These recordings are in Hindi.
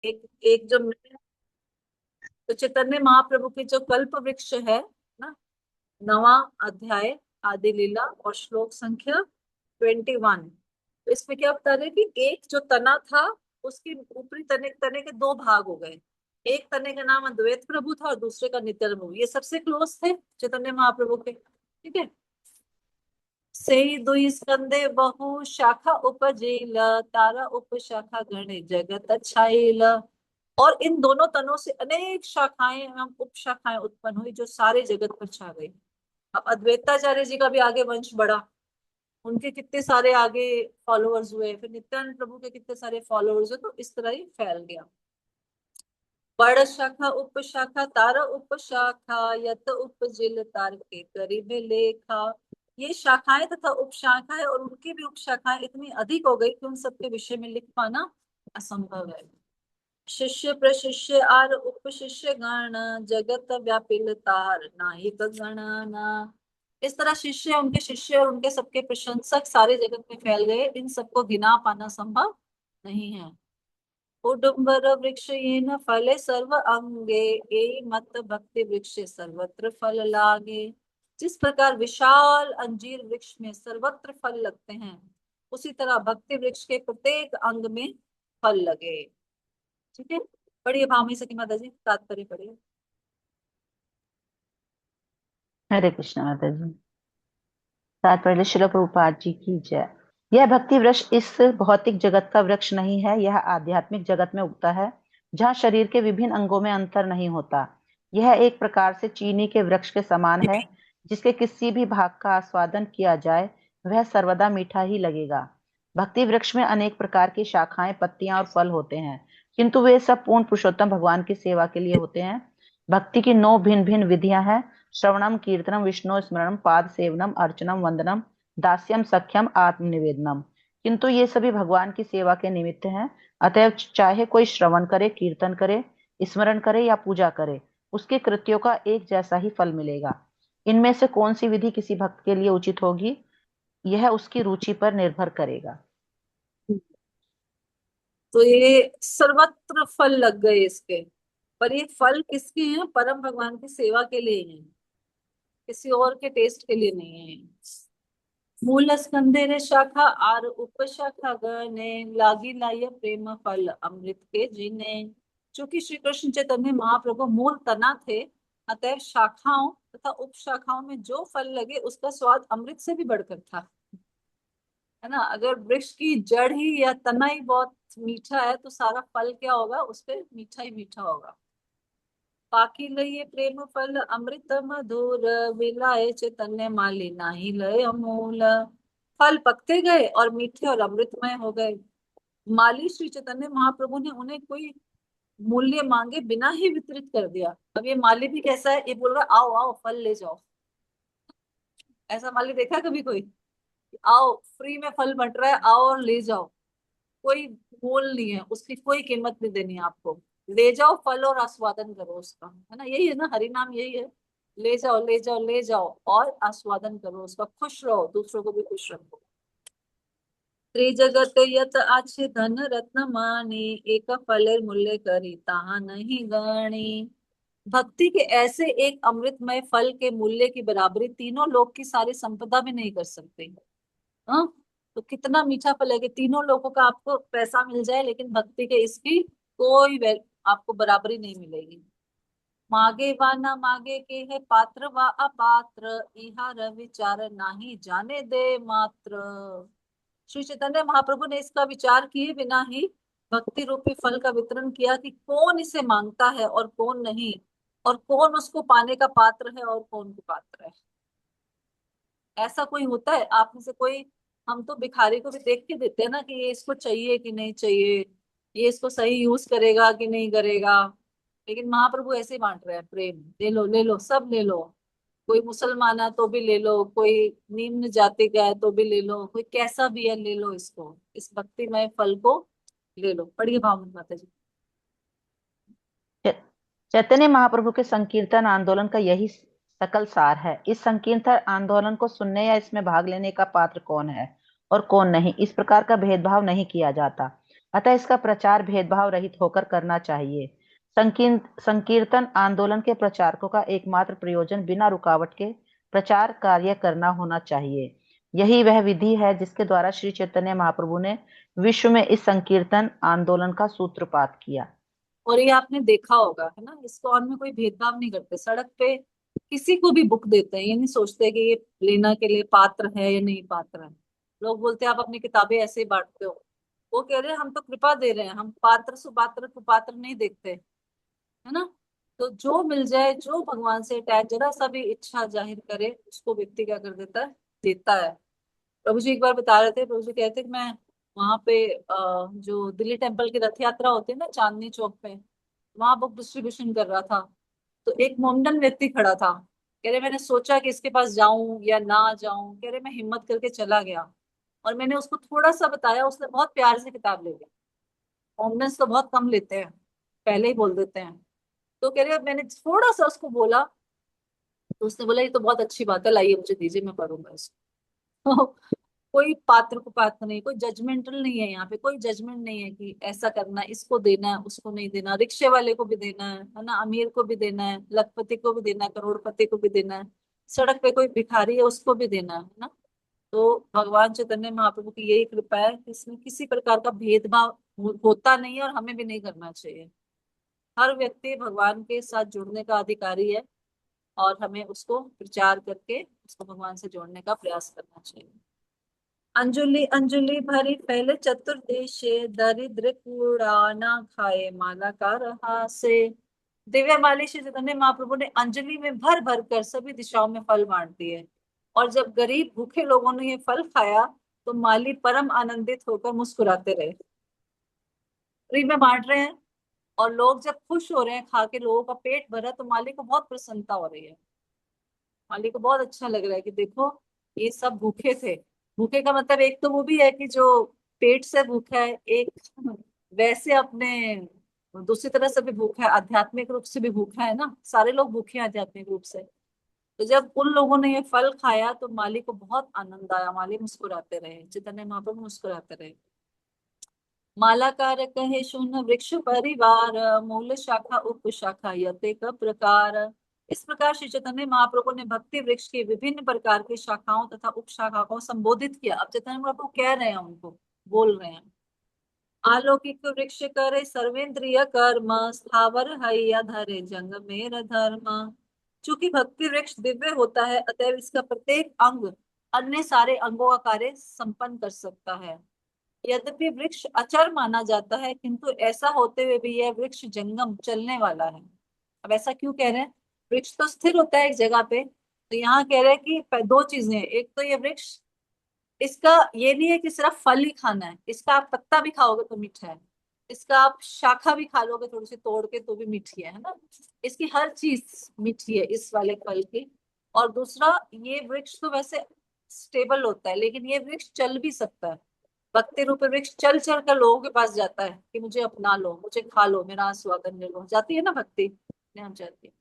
एक एक जो तो चैतन्य महाप्रभु के जो कल्प वृक्ष है ना, 9वां अध्याय, आदि लीला और श्लोक संख्या 21। तो इसमें क्या बता रहे हैं कि एक जो तना था, उसके ऊपरी तने तने के दो भाग हो गए। एक तने का नाम अद्वैत प्रभु था और दूसरे का नित्यानंद प्रभु। ये सबसे क्लोज थे चैतन्य महाप्रभु के, ठीक है। से दुई स्कंदे बहु शाखा उपजेल, तारा उपशाखा गणे जगत छाइल। और इन दोनों तनों से अनेक शाखाएं एवं उपशाखाएं उत्पन्न हुई जो सारे जगत पर छा गई। अब अद्वैताचार्य जी का भी आगे वंश बढ़ा, उनके कितने सारे आगे फॉलोअर्स हुए, फिर नित्यानंद प्रभु के कितने सारे फॉलोअर्स हुए, तो इस तरह ही फैल गया। बड़ शाखा उपशाखा तार उपशाखा यत उपजिल तार के करीब लेखा। ये शाखाएं तथा उपशाखाएं और उनकी भी उपशाखाएं इतनी अधिक हो गई कि उन सबके विषय में लिख पाना असंभव है। शिष्य प्रशिष्य आर उपशिष्य गण जगत व्यापिल तार नाहिक गणना। इस तरह शिष्य, उनके शिष्य और उनके सबके प्रशंसक सारे जगत में फैल गए, इन सबको गिना पाना संभव नहीं है। उडुम्बर वृक्ष येन फले सर्व अंगे, ए मत भक्ति वृक्ष सर्वत्र फल लागे। जिस प्रकार विशाल अंजीर वृक्ष में सर्वत्र फल लगते हैं, उसी तरह भक्ति वृक्ष के प्रत्येक अंग में फल लगे। ठीक है, पढ़िए भामी सती माता जी, तात्पर्य पढ़िए। हरे कृष्ण माता जी। तात्पर्य श्रील प्रभुपाद जी की जय। यह भक्ति वृक्ष इस भौतिक जगत का वृक्ष नहीं है, यह आध्यात्मिक जगत में उगता है, जहाँ शरीर के विभिन्न अंगों में अंतर नहीं होता। यह एक प्रकार से चीनी के वृक्ष के समान है, जिसके किसी भी भाग का आस्वादन किया जाए वह सर्वदा मीठा ही लगेगा। भक्ति वृक्ष में अनेक प्रकार की शाखाएं, पत्तियां और फल होते हैं, किंतु वे सब पूर्ण पुरुषोत्तम भगवान की सेवा के लिए होते हैं। भक्ति की 9 भिन्न भिन्न विधियां हैं: श्रवणम, कीर्तनम, विष्णु स्मरणम, पाद सेवनम, अर्चनम, वंदनम, दास्यम, सख्यम, आत्मनिवेदनम। किंतु ये सभी भगवान की सेवा के निमित्त हैं। अतएव चाहे कोई श्रवण करे, कीर्तन करे, स्मरण करे या पूजा करे, उसके कृत्यों का एक जैसा ही फल मिलेगा। इनमें से कौन सी विधि किसी भक्त के लिए उचित होगी, यह उसकी रुचि पर निर्भर करेगा। तो ये सर्वत्र फल लग गए इसके, पर ये फल किसके हैं? परम भगवान की सेवा के लिए हैं, किसी और के टेस्ट के लिए नहीं है। मूल स्कंदे रे शाखा आर उपशाखा गने, लागी लाय प्रेम फल अमृत के जीने। चूंकि श्री कृष्ण चैतन्य महाप्रभु मूल तना थे, अतएव शाखाओं तथा उपशाखाओं में जो फल लगे उसका स्वाद अमृत से भी बढ़कर था, है ना। अगर वृक्ष की जड़ ही या तना ही बहुत मीठा है, तो सारा फल क्या होगा? उस पे मीठा ही मीठा होगा। पाकी लये प्रेम फल अमृत मधुर, विलाए चैतन्य माली नाही लय अमूल। फल पकते गए और मीठे और अमृतमय हो गए। माली श्री चैतन्य महाप्रभु ने उन्हें कोई मूल्य मांगे बिना ही वितरित कर दिया। अब ये माली भी कैसा है? ये बोल रहा है, आओ आओ फल ले जाओ। ऐसा माली देखा है कभी कोई? आओ, फ्री में फल बंट रहा है, आओ और ले जाओ। कोई मोल नहीं है, उसकी कोई कीमत नहीं देनी है आपको। ले जाओ फल और आस्वादन करो उसका, है ना। यही है ना, हरि नाम यही है। ले जाओ ले जाओ ले जाओ और आस्वादन करो उसका, खुश रहो, दूसरों को भी खुश रखो। त्रिजगत यत आछे धन रत्न मानी, एक फलेर मूल्य करी ताहा नहीं गणी। भक्ति के ऐसे एक अमृतमय फल के मूल्य की बराबरी तीनों लोक की सारी संपदा भी नहीं कर सकते। हाँ, तो कितना मीठा फल है कि तीनों लोगों का आपको पैसा मिल जाए, लेकिन भक्ति के इसकी कोई आपको बराबरी नहीं मिलेगी। मागे वा ना मागे के है पात्र वा अपात्र, इहा विचार नाही जाने दे मात्र। श्री चैतन्य महाप्रभु ने इसका विचार किए बिना ही भक्ति रूपी फल का वितरण किया कि कौन इसे मांगता है और कौन नहीं, और कौन उसको पाने का पात्र है और कौन कुपात्र है। ऐसा कोई होता है आप में से कोई? हम तो भिखारी को भी देख के देते हैं ना कि ये इसको चाहिए कि नहीं चाहिए, ये इसको सही यूज करेगा कि नहीं करेगा। लेकिन महाप्रभु ऐसे ही बांट रहे हैं प्रेम, ले लो ले लो सब ले लो। कोई मुसलमान है तो भी ले लो, कोई निम्न जाति का है तो भी ले लो, कोई कैसा भी है ले लो, इसको, इस भक्तिमय फल को ले लो। पढ़िए भावना माता जी। च- चैतन्य महाप्रभु के संकीर्तन आंदोलन का यही सकल सार है। इस संकीर्तन आंदोलन को सुनने या इसमें भाग लेने का पात्र कौन है और कौन नहीं, इस प्रकार का भेदभाव नहीं किया जाता। अतः इसका प्रचार भेदभाव रहित होकर करना चाहिए। संकीर्तन आंदोलन के प्रचारकों का एकमात्र प्रयोजन बिना रुकावट के प्रचार कार्य करना होना चाहिए। यही वह विधि है जिसके द्वारा श्री चैतन्य महाप्रभु ने विश्व में इस संकीर्तन आंदोलन का सूत्रपात किया। और ये आपने देखा होगा है ना, इस्कॉन में कोई भेदभाव नहीं करते, सड़क पे किसी को भी बुक देते हैं, ये नहीं सोचते कि ये लेना के लिए पात्र है या नहीं पात्र है। लोग बोलते हैं आप अपनी किताबें ऐसे ही बांटते हो, वो कह रहे हैं हम तो कृपा दे रहे हैं, हम पात्र सुपात्र कुपात्र नहीं देखते, है ना। तो जो मिल जाए, जो भगवान से अटैच जरा सा भी इच्छा जाहिर करे, उसको व्यक्ति क्या कर देता है, देता है। प्रभु जी एक बार बता रहे थे, प्रभु जी कहते कि मैं वहां पे जो दिल्ली टेम्पल की रथ यात्रा होती है ना चांदनी चौक पे, वहां बुक डिस्ट्रीब्यूशन कर रहा था। तो एक मोमडन व्यक्ति खड़ा था, कह रहे मैंने सोचा कि इसके पास जाऊं या ना जाऊं, कह रहे मैं हिम्मत करके चला गया और मैंने उसको थोड़ा सा बताया, उसने बहुत प्यार से किताब ले ली। मोमडन्स तो बहुत कम लेते हैं, पहले ही बोल देते हैं। तो कह रहे मैंने थोड़ा सा उसको बोला, तो उसने बोला ये तो बहुत अच्छी बात है, लाइए मुझे दीजिए, मैं पढ़ूंगा इसको। कोई पात्र को पात्र नहीं, कोई जजमेंटल नहीं है यहाँ पे, कोई जजमेंट नहीं है कि ऐसा करना, इसको देना है उसको नहीं देना, रिक्शे वाले को भी देना है ना, अमीर को भी देना है, लखपति को भी देना है, करोड़पति को भी देना है, सड़क पे कोई भिखारी है उसको भी देना है ना। तो भगवान चैतन्य महाप्रभु की यही कृपा है कि इसमें किसी प्रकार का भेदभाव होता नहीं है और हमें भी नहीं करना चाहिए। हर व्यक्ति भगवान के साथ जुड़ने का अधिकारी है और हमें उसको प्रचार करके उसको भगवान से जोड़ने का प्रयास करना चाहिए। अंजुलि अंजुलि भरी फैले चतुर्देशे, दरिद्र कूड़ा ना खाए माला का रहा से। दिव्य माली श्री चैतन्य महाप्रभु ने अंजलि में भर भर कर सभी दिशाओं में फल बांट दिए, और जब गरीब भूखे लोगों ने ये फल खाया तो माली परम आनंदित होकर मुस्कुराते रहे। फ्री में बांट रहे हैं और लोग जब खुश हो रहे हैं खा के, लोगों का पेट भरा, तो माली को बहुत प्रसन्नता हो रही है। माली को बहुत अच्छा लग रहा है कि देखो ये सब भूखे थे। भूखे का मतलब एक तो वो भी है कि जो पेट से भूखा है, एक वैसे अपने दूसरी तरह से भी भूखा है, आध्यात्मिक रूप से भी भूखा है ना, सारे लोग भूखे हैं आध्यात्मिक रूप से। तो जब उन लोगों ने ये फल खाया तो माली को बहुत आनंद आया, माली मुस्कुराते रहे, चैतन्य महाप्रभु मुस्कुराते रहे। मालाकार कहे शून्य वृक्ष परिवार, मूल शाखा उप शाखा यतेक प्रकार। इस प्रकार श्री चैतन्य महाप्रभु ने भक्ति वृक्ष की विभिन्न प्रकार की शाखाओं तथा उप शाखाओं को संबोधित किया। अब चैतन्य महाप्रभु कह रहे हैं, उनको बोल रहे हैं। अलौकिक वृक्ष करे सर्वेंद्रिय कर्म, स्थावर हैया धरे जंग मेर धर्म। चूंकि भक्ति वृक्ष दिव्य होता है, अतएव इसका प्रत्येक अंग अन्य सारे अंगों का कार्य संपन्न कर सकता है। यद्यपि वृक्ष अचर माना जाता है, किंतु ऐसा होते हुए भी यह वृक्ष जंगम चलने वाला है। अब ऐसा क्यों कह रहे हैं? वृक्ष तो स्थिर होता है एक जगह पे, तो यहाँ कह रहे हैं कि दो चीजें हैं। एक तो ये वृक्ष, इसका ये नहीं है कि सिर्फ फल ही खाना है, इसका आप पत्ता भी खाओगे तो मीठा है, इसका आप शाखा भी खा लोगे थोड़ी सी तोड़ के तो भी मीठी है ना। इसकी हर चीज मीठी है इस वाले फल की। और दूसरा, ये वृक्ष तो वैसे स्टेबल होता है, लेकिन ये वृक्ष चल भी सकता है। भक्ति रूपी वृक्ष चल चल कर लोगों के पास जाता है कि मुझे अपना लो, मुझे खा लो, मेरा आस्वादन ले लो, जाती है ना भक्ति अपने आप जाती है।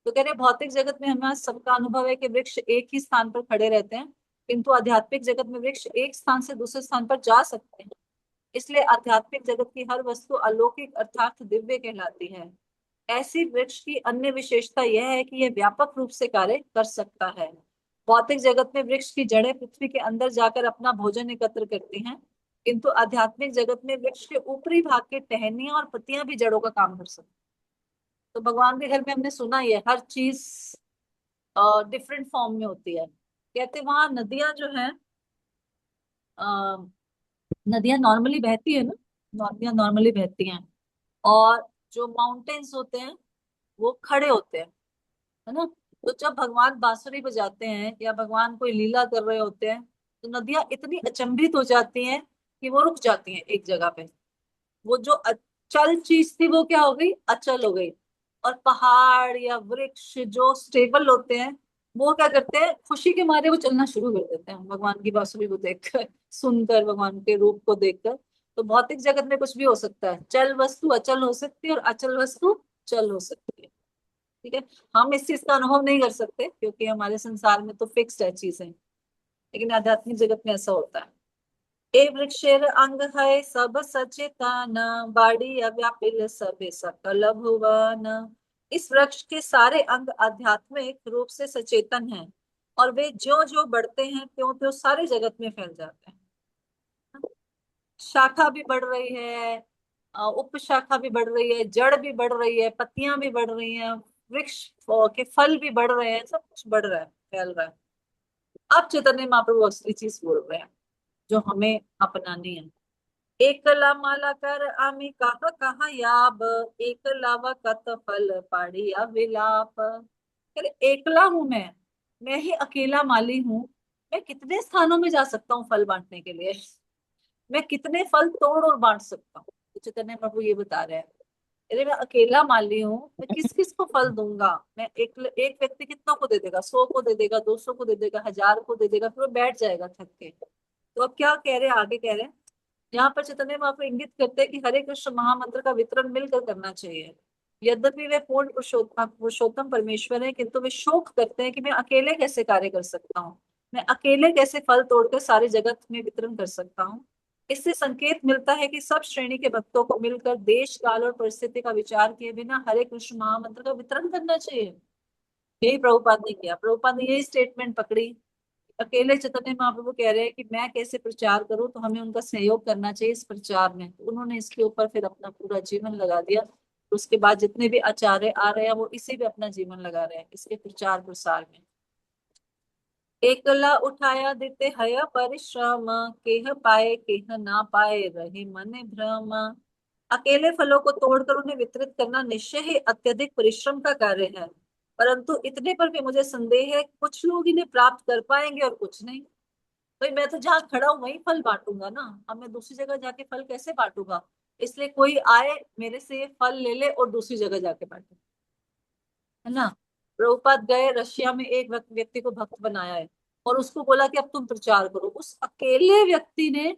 तो कह रहे भौतिक जगत में हमें सबका अनुभव है कि वृक्ष एक ही स्थान पर खड़े रहते हैं, किंतु आध्यात्मिक जगत में वृक्ष एक स्थान से दूसरे स्थान पर जा सकते हैं। इसलिए आध्यात्मिक जगत की हर वस्तु अलौकिक अर्थात दिव्य कहलाती है। ऐसी वृक्ष की अन्य विशेषता यह है कि यह व्यापक रूप से कार्य कर सकता है। भौतिक जगत में वृक्ष की जड़ें पृथ्वी के अंदर जाकर अपना भोजन एकत्र करती हैं, किंतु आध्यात्मिक जगत में वृक्ष के ऊपरी भाग के टहनियां और पत्तियां भी जड़ों का काम कर सकती हैं। तो भगवान के घर में हमने सुना ही है, हर चीज डिफरेंट फॉर्म में होती है। कहते वहां नदियां जो है, नदियां नॉर्मली बहती है ना, नदियां नॉर्मली बहती हैं, और जो माउंटेन्स होते हैं वो खड़े होते हैं, है ना। तो जब भगवान बांसुरी बजाते हैं या भगवान कोई लीला कर रहे होते हैं, तो नदियां इतनी अचंभित हो जाती हैं कि वो रुक जाती हैं एक जगह पे। वो जो अचल चीज थी वो क्या हो गई, अचल हो गई। और पहाड़ या वृक्ष जो स्टेबल होते हैं, वो क्या करते हैं, खुशी के मारे वो चलना शुरू कर देते हैं भगवान की बांसुरी को देखकर, सुनकर, भगवान के रूप को देखकर। तो भौतिक जगत में कुछ भी हो सकता है, चल वस्तु अचल हो सकती है और अचल वस्तु चल हो सकती है। ठीक है, हम इस चीज का अनुभव नहीं कर सकते क्योंकि हमारे संसार में तो फिक्स्ड है चीजें, लेकिन आध्यात्मिक जगत में ऐसा होता है। ए वृक्षेर अंग है सब सचेतन, बाड़ी व्यापिल सबे सकल भुवन। इस वृक्ष के सारे अंग आध्यात्मिक रूप से सचेतन हैं, और वे ज्यो ज्यो बढ़ते हैं त्यों त्यों सारे जगत में फैल जाते हैं। शाखा भी बढ़ रही है, उप शाखा भी बढ़ रही है, जड़ भी बढ़ रही है, पत्तियां भी बढ़ रही हैं, वृक्ष के फल भी बढ़ रहे हैं, सब कुछ बढ़ रहा है, फैल रहा है। अब चैतन्य महाप्रभु असली चीज बोल रहे हैं जो हमें अपनानी है। एकला माला कर आमी कहा कहा याब, एकलावा कत फल पाड़िया विलाप। अरे एकला हूं मैं ही अकेला माली हूँ। मैं कितने स्थानों में जा सकता हूँ फल बांटने के लिए, मैं कितने फल तोड़ और बांट सकता हूँ। तो चैतन्य प्रभु ये बता रहे हैं, अरे मैं अकेला माली हूँ, मैं किस किस को फल दूंगा। मैं एक व्यक्ति कितना को दे देगा, 100 को दे देगा, 200 को दे देगा, 1000 को दे देगा, फिर वो बैठ जाएगा थक के। तो अब क्या कह रहे हैं, आगे कह रहे हैं, यहाँ पर चैतन्य महाप्रभु इंगित करते हैं कि हरे कृष्ण महामंत्र का वितरण मिलकर करना चाहिए। यद्यपि वे पूर्ण पुरुषोत्तम पुरुषोत्तम परमेश्वर है, किंतु वे शोक करते हैं कि मैं अकेले कैसे कार्य कर सकता हूँ, मैं अकेले कैसे फल तोड़कर सारे जगत में वितरण कर सकता हूँ। इससे संकेत मिलता है कि सब श्रेणी के भक्तों को मिलकर देश काल और परिस्थिति का विचार किए बिना हरे कृष्ण महामंत्र का वितरण करना चाहिए। यही प्रभुपाद ने किया, प्रभुपाद ने यही स्टेटमेंट पकड़ी। अकेले चैतन्य महाप्रभु कह रहे हैं कि मैं कैसे प्रचार करूं, तो हमें उनका सहयोग करना चाहिए इस प्रचार में। तो उन्होंने इसके ऊपर फिर अपना पूरा जीवन लगा दिया। उसके बाद जितने भी आचार्य आ रहे हैं वो इसी पे अपना जीवन लगा रहे हैं, इसके प्रचार प्रसार में। एकला उठाया देते हय परिश्रम, केह पाए केह ना पाए रहे मन भ्रम। अकेले फलों को तोड़कर उन्हें वितरित करना निश्चय ही अत्यधिक परिश्रम का कार्य है, परंतु इतने पर भी मुझे संदेह है कुछ लोग इन्हें प्राप्त कर पाएंगे और कुछ नहीं। भाई मैं तो जहाँ खड़ा हूं वहीं फल बांटूंगा ना, अब मैं दूसरी जगह जाके फल कैसे बांटूंगा। इसलिए कोई आए मेरे से ये फल ले ले और दूसरी जगह जाके बांटे, है ना। प्रभुपाद गए रशिया में, एक व्यक्ति को भक्त बनाया है और उसको बोला कि अब तुम प्रचार करो। उस अकेले व्यक्ति ने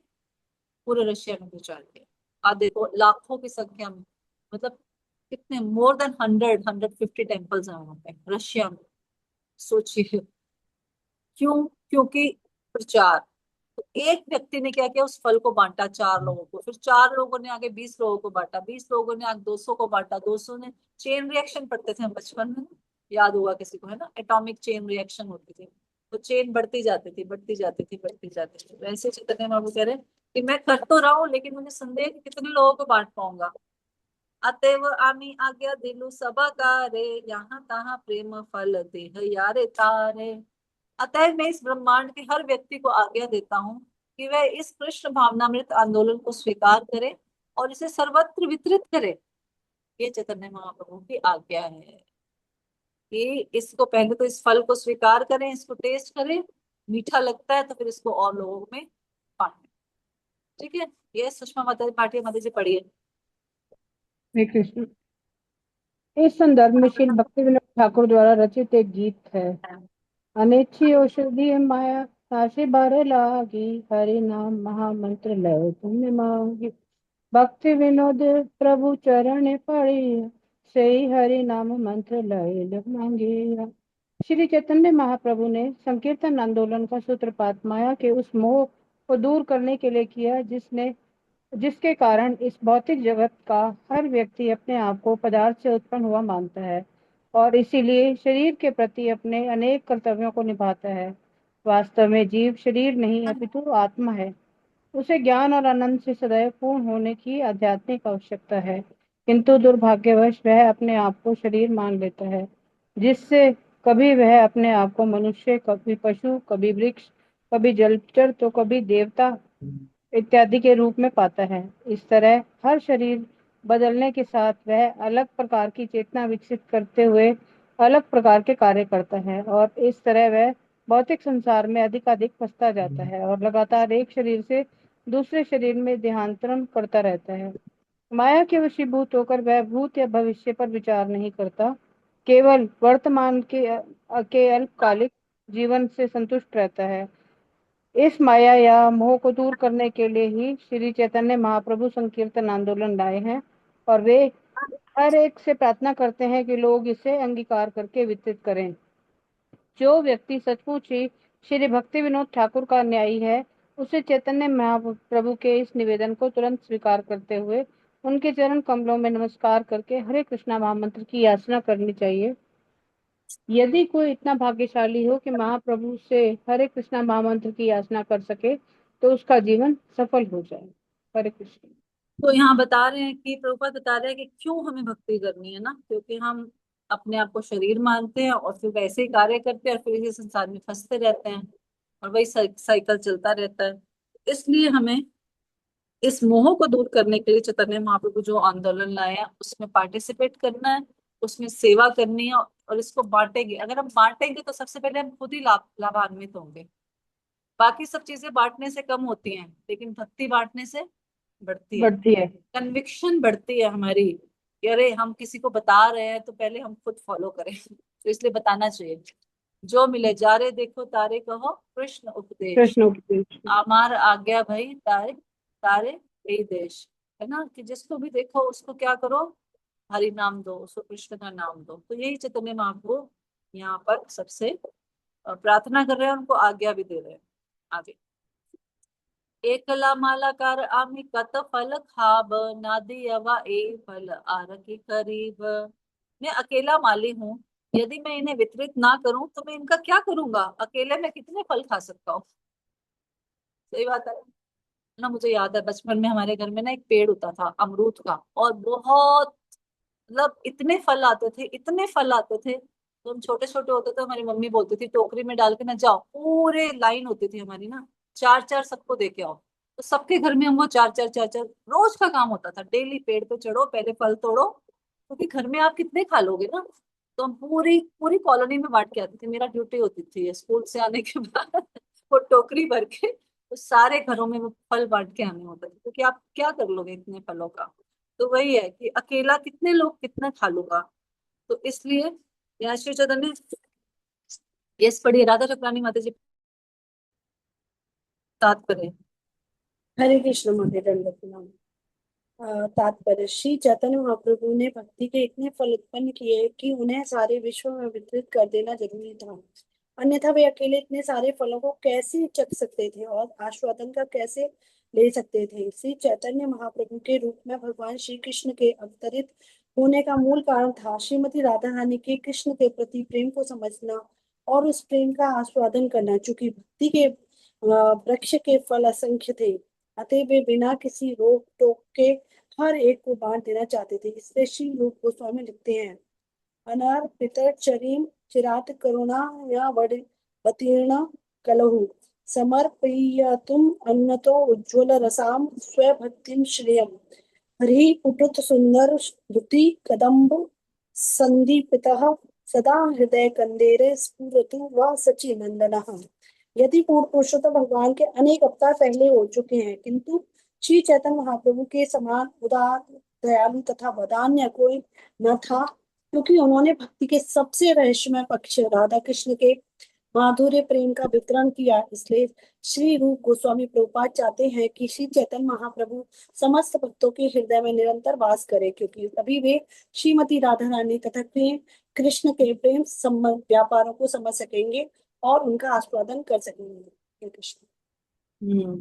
पूरे रशिया में प्रचार किया। आप देखो लाखों की संख्या में, मतलब कितने, मोर देन 150 टेम्पल्स हैं वहां पे रशिया में। सोचिए क्यों, क्योंकि प्रचार। तो एक व्यक्ति ने क्या किया, उस फल को बांटा 4 लोगों को, फिर 4 लोगों ने आगे 20 लोगों को बांटा, 20 लोगों ने आगे 200 को बांटा, 200 ने। चेन रिएक्शन पढ़ते थे हम बचपन में, याद होगा किसी को, है ना, एटॉमिक चेन रिएक्शन होती थी। तो चेन बढ़ती जाती थी, बढ़ती जाती थी, बढ़ती जाती थी। वैसे चैतन्य महाप्रभु कह रहे हैं कि मैं कर तो रहा हूँ, लेकिन मुझे संदेह है कि कितने लोगों को बांट पाऊंगा। अतएव आमी आज्ञा दिलु सबा कारे, यहाँ तहाँ प्रेम फल देह यारे तारे। अतएव मैं इस ब्रह्मांड के हर व्यक्ति को आज्ञा देता हूँ कि वह इस कृष्ण भावनामृत आंदोलन को स्वीकार करे और इसे सर्वत्र वितरित करे। ये चैतन्य महाप्रभु की आज्ञा है कि इसको पहले तो इस फल को स्वीकार करें, इसको टेस्ट करें, मीठा लगता है तो फिर इसको और लोगों में बांटें। ठीक है, ये सुषमा माता पाटिया माता जी पढ़िए। हरे कृष्ण। इस संदर्भ में श्री भक्ति विनोद ठाकुर द्वारा रचित एक गीत है। अनिच्छी औषधि माया सासे बारे लागी, हरि नाम महामंत्र लय पुण्य मांगी। भक्ति विनोद प्रभु चरण पड़े, सही हरि नाम मंत्र लय मांगे। श्री चैतन्य महाप्रभु ने संकीर्तन आंदोलन का सूत्रपात माया के उस मोह को दूर करने के लिए किया जिसके कारण इस भौतिक जगत का हर व्यक्ति अपने आप को पदार्थ से उत्पन्न हुआ मानता है और इसीलिए शरीर के प्रति अपने अनेक कर्तव्यों को निभाता है। वास्तव में जीव शरीर नहीं अपितु आत्मा है। उसे ज्ञान और आनंद से सदैव पूर्ण होने की आध्यात्मिक आवश्यकता है, किंतु दुर्भाग्यवश वह अपने आप को शरीर मान लेता है, जिससे कभी वह अपने आप को मनुष्य, कभी पशु, कभी वृक्ष, कभी जलचर तो कभी देवता इत्यादि के रूप में पाता है। इस तरह हर शरीर बदलने के साथ वह अलग प्रकार की चेतना विकसित करते हुए अलग प्रकार के कार्य करता है और इस तरह वह भौतिक संसार में अधिक फंसता जाता है और लगातार एक शरीर से दूसरे शरीर में देहांतरण करता रहता है। माया के वशीभूत होकर वह भूत या भविष्य पर विचार नहीं करता, केवल वर्तमान के अल्पकालिक जीवन से संतुष्ट रहता है। इस माया या मोह को दूर करने के लिए ही श्री चैतन्य महाप्रभु संकीर्तन आंदोलन लाए हैं और वे हर एक से प्रार्थना करते हैं कि लोग इसे अंगीकार करके वितरित करें। जो व्यक्ति सचमुच ही श्री भक्ति विनोद ठाकुर का न्यायी है उसे चैतन्य महाप्रभु के इस निवेदन को तुरंत स्वीकार करते हुए उनके चरण कमलों में नमस्कार करके हरे कृष्णा महामंत्र की याचना करनी चाहिए। यदि कोई इतना भाग्यशाली हो कि महाप्रभु से हरे कृष्णा महामंत्र की याचना कर सके तो उसका जीवन सफल हो जाए। हरे कृष्ण। तो यहाँ बता रहे हैं कि प्रभुपाद बता रहे हैं कि क्यों हमें भक्ति करनी है ना, क्योंकि हम अपने आप को शरीर मानते हैं और फिर वैसे ही कार्य करते हैं और फिर इसी संसार में फंसते रहते हैं और वही साइकिल चलता रहता है। इसलिए हमें इस मोह को दूर करने के लिए चैतन्य महाप्रभु जो आंदोलन लाए हैं उसमें पार्टिसिपेट करना है, उसमें सेवा करनी है और इसको बांटेंगे। अगर हम बांटेंगे तो सबसे पहले हम खुद ही लाभान्वित होंगे। बाकी सब चीजें बांटने से कम होती हैं लेकिन भक्ति बांटने से बढ़ती है। बढ़ती है। कन्विक्शन बढ़ती है हमारी कि अरे हम किसी को बता रहे हैं तो पहले हम खुद फॉलो करें तो इसलिए बताना चाहिए। जो मिले जारे देखो तारे कहो कृष्ण उपदेश, कृष्ण उपदेश। आमार आज्ञा भई तारे तारे यही देश। है ना, कि जिसको भी देखो उसको क्या करो, हरि नाम दो, उसको कृष्ण का नाम दो। तो यही चैतन्य महाप्रभु यहाँ पर सबसे प्रार्थना कर रहे हैं, उनको आज्ञा भी दे रहे हैं। आगे एकला मालाकार आम्ही कत फल खाब नादी अवा ए फल आर के करीब। मैं अकेला माली हूँ, यदि मैं इन्हें वितरित ना करूं तो मैं इनका क्या करूंगा, अकेले में कितने फल खा सकता हूँ। सही बात है ना। मुझे याद है बचपन में हमारे घर में ना एक पेड़ होता था अमरूद का, और बहुत मतलब इतने फल आते थे, इतने फल आते थे। तो हम छोटे छोटे होते थे, हमारी मम्मी बोलती थी टोकरी में डाल के ना जाओ, पूरे लाइन होती थी हमारी ना, चार चार सबको दे के आओ। तो सबके घर में हम वो चार चार चार चार रोज का काम होता था। डेली पेड़ पे चढ़ो, पहले फल तोड़ो, क्योंकि घर में आप कितने खा लोगे ना। तो हम पूरी पूरी कॉलोनी में बांट के आते थे। मेरा ड्यूटी होती थी स्कूल से आने के बाद वो टोकरी भर के तो सारे घरों में वो फल बांट के आने होते थे, क्योंकि आप क्या कर लोगे इतने फलों का। तो वही है कि अकेला कितने लोग कितना खा लूंगा। तो इसलिए यहाँ श्री चैतन्य यस पढ़िए राधा चक्रानी माता जी तात्पर्य। हरे कृष्ण महोदय दंडवत प्रणाम। तात्पर्य श्री चैतन्य महाप्रभु ने भक्ति के इतने फल उत्पन्न किए कि उन्हें सारे विश्व में वितरित कर देना जरूरी था, अन्यथा वे अकेले इतने सारे फलों को कैसे चख सकते थे और आस्वादन का कैसे ले सकते थे। श्री चैतन्य महाप्रभु के रूप में भगवान श्री कृष्ण के अवतरित होने का मूल कारण था श्रीमती राधा रानी के कृष्ण के प्रति प्रेम को समझना और उस प्रेम का आस्वादन करना। चूंकि भक्ति के वृक्ष के फल असंख्य थे, अतः वे बिना किसी रोक टोक के हर एक को बांट देना चाहते थे। इसलिए श्री रूप गोस्वामी लिखते हैं, अनार पितर चरीम चिरात करुणा या वतीर्ण कलहु समर्पयितुम अन्नतो उज्ज्वल रसाम स्वभक्तिम श्रेयम हरि पुटुत सुंदर धुति कदम्ब संदीपितः सदा हृदय कंदेरे स्फुरतु व सची नंदनः। यदि पूर्ण पुरुषोत्तम भगवान के अनेक अवतार पहले हो चुके हैं, किंतु श्री चैतन्य महाप्रभु के समान उदार दयालु तथा वदान्य कोई न था, क्योंकि उन्होंने भक्ति के सबसे रहस्यमय पक्ष राधा कृष्ण के माधुर्य प्रेम का वितरण किया। इसलिए श्री रूप गोस्वामी प्रभुपाद चाहते हैं कि श्री चैतन्य महाप्रभु समस्त भक्तों के हृदय में निरंतर वास करे, क्योंकि तभी वे श्रीमती राधा रानी तथा कृष्ण के प्रेम संबंध व्यापारों को समझ सकेंगे और उनका आस्वादन कर सकेंगे। हे कृष्ण।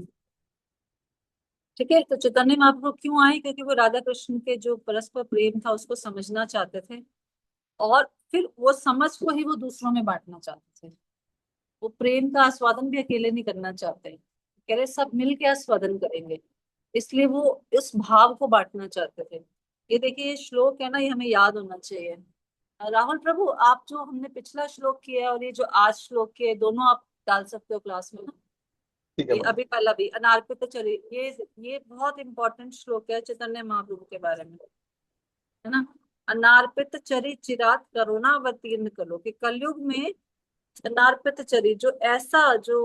ठीक है। तो चैतन्य महाप्रभु क्यों आए, क्योंकि वो राधा कृष्ण के जो परस्पर प्रेम था उसको समझना चाहते थे, और फिर वो समझ को ही वो दूसरों में बांटना चाहते थे। वो प्रेम का आस्वादन भी अकेले नहीं करना चाहते, कह रहे सब मिल के आस्वादन करेंगे। इसलिए वो इस भाव को बांटना चाहते थे। ये देखिए ये श्लोक है ना, ये हमें याद होना चाहिए। राहुल प्रभु, आप जो हमने पिछला श्लोक किया है और ये जो आज श्लोक किया है, दोनों आप डाल सकते हो क्लास में ना। ठीक है ये अभी कल अभी अनार्पित चरित, ये बहुत इंपॉर्टेंट श्लोक है चैतन्य महाप्रभु के बारे में, है ना। अनार्पित चरि चिरात करुणावतीर्ण कलो, कि कलयुग में अनार्पित चरि जो ऐसा जो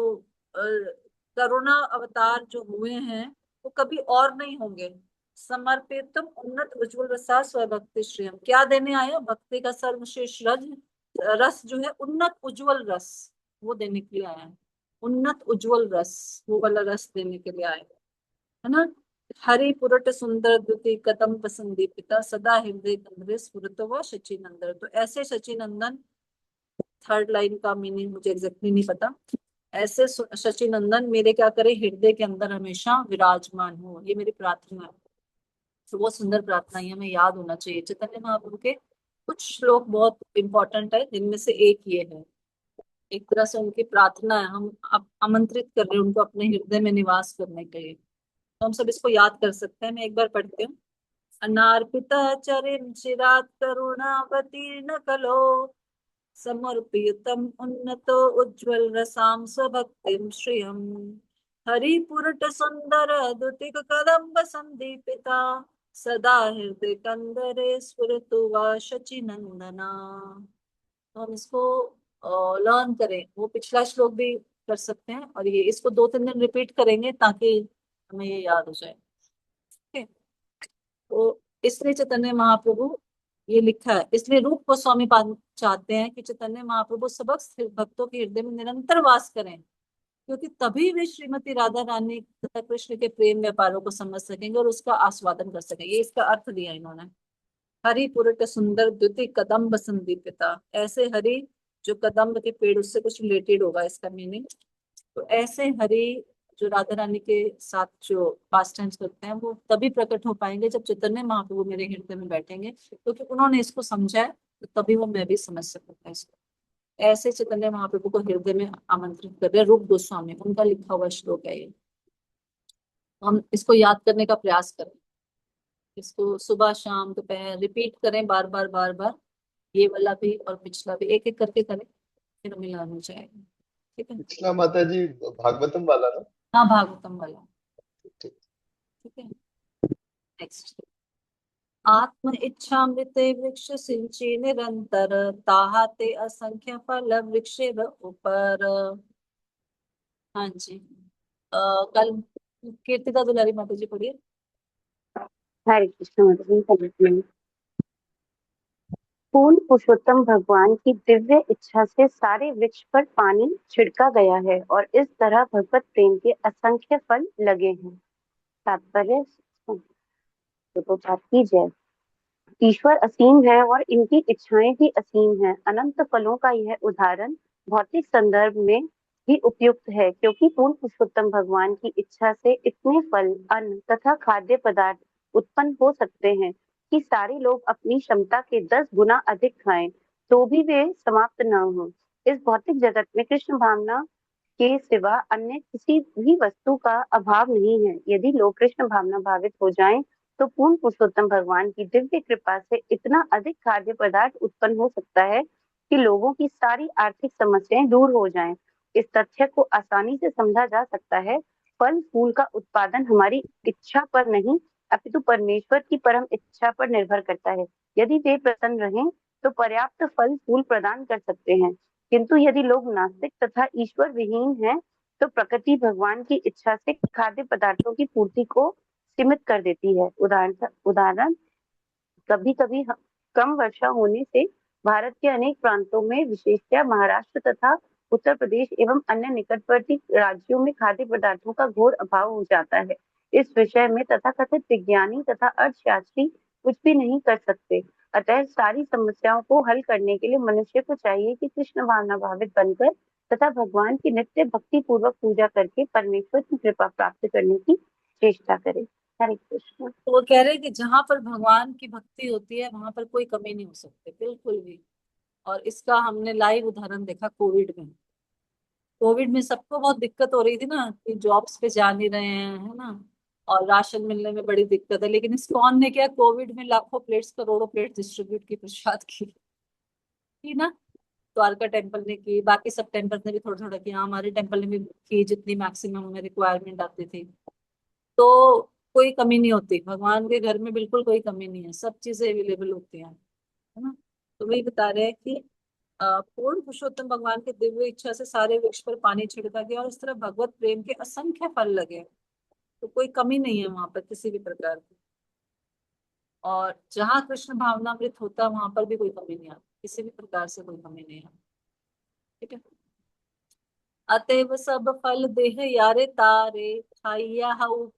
करुणा अवतार जो हुए हैं वो कभी और नहीं होंगे। समर्पितम उन्नत उज्ज्वल रसा स्वभक्ति श्रेयम, क्या देने आए हो, भक्ति का सर्वश्रेष्ठ रस जो है उन्नत उज्ज्वल रस, वो देने के लिए आया है। उन्नत उज्ज्वल रस, वो वाला रस देने के लिए आए, है ना। हरि पुरट सुंदर द्युति कदम पसंदीपिता सदा हृदय कंद्रे स्फुरत व शची नंदन। तो ऐसे शची नंदन, थर्ड लाइन का मीनिंग मुझे एग्जैक्टली नहीं पता, ऐसे शचि नंदन मेरे क्या करे, हृदय के अंदर हमेशा विराजमान हो, ये मेरी प्रार्थना है। तो बहुत सुंदर प्रार्थना है, हमें याद होना चाहिए। चैतन्य महाप्रभु के कुछ श्लोक बहुत इंपॉर्टेंट है, जिनमें से एक ये है। एक तरह से उनकी प्रार्थना है, हम आमंत्रित कर रहे हैं उनको अपने हृदय में निवास करने के लिए। तो हम सब इसको याद कर सकते हैं। मैं एक बार पढ़ती हूँ। अनार्पिता चरिम चिरात करुणावतीर्न कलो समर्पितम उन्नतो उज्ज्वल रसाम स्वभक्तिम श्रियम हरिपुरट सुंदर दुतिक कदम्ब संदीपिता सदा हृदय कंदरे स्फुरतु वा शचि नंदना। तो हम इसको लर्न करें, वो पिछला श्लोक भी कर सकते हैं और ये इसको 2-3 दिन रिपीट करेंगे ताकि हमें ये याद हो जाए। ठीक है। तो इसलिए चैतन्य महाप्रभु ये लिखा है, इसलिए रूप गोस्वामी पाद चाहते हैं कि चैतन्य महाप्रभु सबक भक्तों के हृदय में निरंतर वास करें, क्योंकि तभी वे श्रीमती राधा रानी तथा कृष्ण के प्रेम व्यापारों को समझ सकेंगे और उसका आस्वादन कर सकेंगे। ये इसका अर्थ दिया इन्होंने। हरि पुरट सुंदर द्युति कदम्ब संदीपिता, ऐसे हरि जो कदम्ब के पेड़, उससे कुछ रिलेटेड होगा इसका मीनिंग। तो ऐसे हरि जो राधा रानी के साथ जो पास टाइम्स करते हैं वो तभी प्रकट हो पाएंगे जब चैतन्य महाप्रभु मेरे हृदय में बैठेंगे, क्योंकि उन्होंने इसको समझा है, तो तभी वो मैं भी समझ सकूंगा इसको। ऐसे चैतन्य महाप्रभु को हृदय में आमंत्रित कर रहे हैं रूप गोस्वामी, उनका लिखा हुआ श्लोक है ये। हम इसको याद करने का प्रयास करें, इसको सुबह शाम दोपहर रिपीट करें, बार बार बार बार। ये वाला भी और पिछला भी एक एक करके करें, फिर मिलान हो जाएगा। ठीक है। पिछला माता जी भागवतम वाला ना? हाँ, भागवतम वाला। ठीक। ठीक है। नेक्स्ट। आत्म इच्छामृते वृक्ष सिंची निरंतर ताहाते असंख्य फल वृक्षे ऊपर। हाँ जी। कल कीर्तिका दुलारी माता जी पढ़िए। हरे कृष्ण मधुबन। पूर्ण पुरुषोत्तम भगवान की दिव्य इच्छा से सारे वृक्ष पर पानी छिड़का गया है और इस तरह भगवत प्रेम के असंख्य फल लगे हैं। तात्पर्य की जय। ईश्वर असीम है और इनकी इच्छाएं भी असीम हैं। अनंत फलों का यह उदाहरण भौतिक संदर्भ में भी उपयुक्त है, क्योंकि पूर्ण पुरुषोत्तम भगवान की इच्छा से इतने फल, अन्न तथा खाद्य पदार्थ उत्पन्न हो सकते हैं कि सारे लोग अपनी क्षमता के 10 गुना अधिक खाएं तो भी वे समाप्त न हो। इस भौतिक जगत में कृष्ण भावना के सिवा अन्य किसी भी वस्तु का अभाव नहीं है। यदि लोग कृष्ण भावना भावित हो जाएं, तो पूर्ण पुरुषोत्तम भगवान की दिव्य कृपा से इतना अधिक खाद्य पदार्थ उत्पन्न हो सकता है कि लोगों की सारी आर्थिक समस्याएं दूर हो जाएं। इस तथ्य को आसानी से समझा जा सकता है। फल फूल का उत्पादन हमारी इच्छा पर नहीं, अपितु परमेश्वर की परम इच्छा पर निर्भर करता है। यदि वे प्रसन्न रहें तो पर्याप्त फल फूल प्रदान कर सकते हैं, किंतु यदि लोग नास्तिक तथा ईश्वर विहीन हैं, तो प्रकृति भगवान की इच्छा से खाद्य पदार्थों की पूर्ति को सीमित कर देती है। उदाहरण कभी कभी कम वर्षा होने से भारत के अनेक प्रांतों में, विशेषतः महाराष्ट्र तथा उत्तर प्रदेश एवं अन्य निकटवर्ती राज्यों में खाद्य पदार्थों का घोर अभाव हो जाता है। इस विषय में तथाकथित विज्ञानी तथा अर्थशास्त्री कुछ भी नहीं कर सकते। अतः सारी समस्याओं को हल करने के लिए मनुष्य को चाहिए कि कृष्ण भावना भावित बनकर तथा भगवान की नित्य भक्ति पूर्वक पूजा करके परमेश्वर की कृपा प्राप्त करने की चेष्टा करे। हरे कृष्ण। तो वो कह रहे हैं कि जहां पर भगवान की भक्ति होती है वहां पर कोई कमी नहीं हो सकती, बिल्कुल भी। और इसका हमने लाइव उदाहरण देखा कोविड में। कोविड में सबको बहुत दिक्कत हो रही थी ना, कि जॉब्स पे जा नहीं रहे हैं, है ना, और राशन मिलने में बड़ी दिक्कत है। लेकिन इस्कॉन ने क्या, कोविड में लाखों प्लेट्स, करोड़ों प्लेट डिस्ट्रीब्यूट की, प्रसाद की ना। द्वारका टेम्पल ने की, बाकी सब टेम्पल ने भी थोड़ा थोड़ा किया, हमारे टेम्पल ने भी की, जितनी मैक्सिमम में रिक्वायरमेंट आती थी। तो कोई कमी नहीं होती भगवान के घर में, बिल्कुल कोई कमी नहीं है, सब चीजें अवेलेबल होती हैं, है ना। तो वही बता रहे हैं कि पूर्ण पुरुषोत्तम भगवान की दिव्य इच्छा से सारे वृक्ष पर पानी छिड़का गया और इस तरह भगवत प्रेम के असंख्य फल लगे। तो कोई कमी नहीं है वहां पर किसी भी प्रकार की। और जहाँ कृष्ण भावनामृत होता है वहां पर भी कोई कमी नहीं आती, किसी भी प्रकार से कोई कमी नहीं है। ठीक है। अतएव सब फल देह यारे तारे, खाइया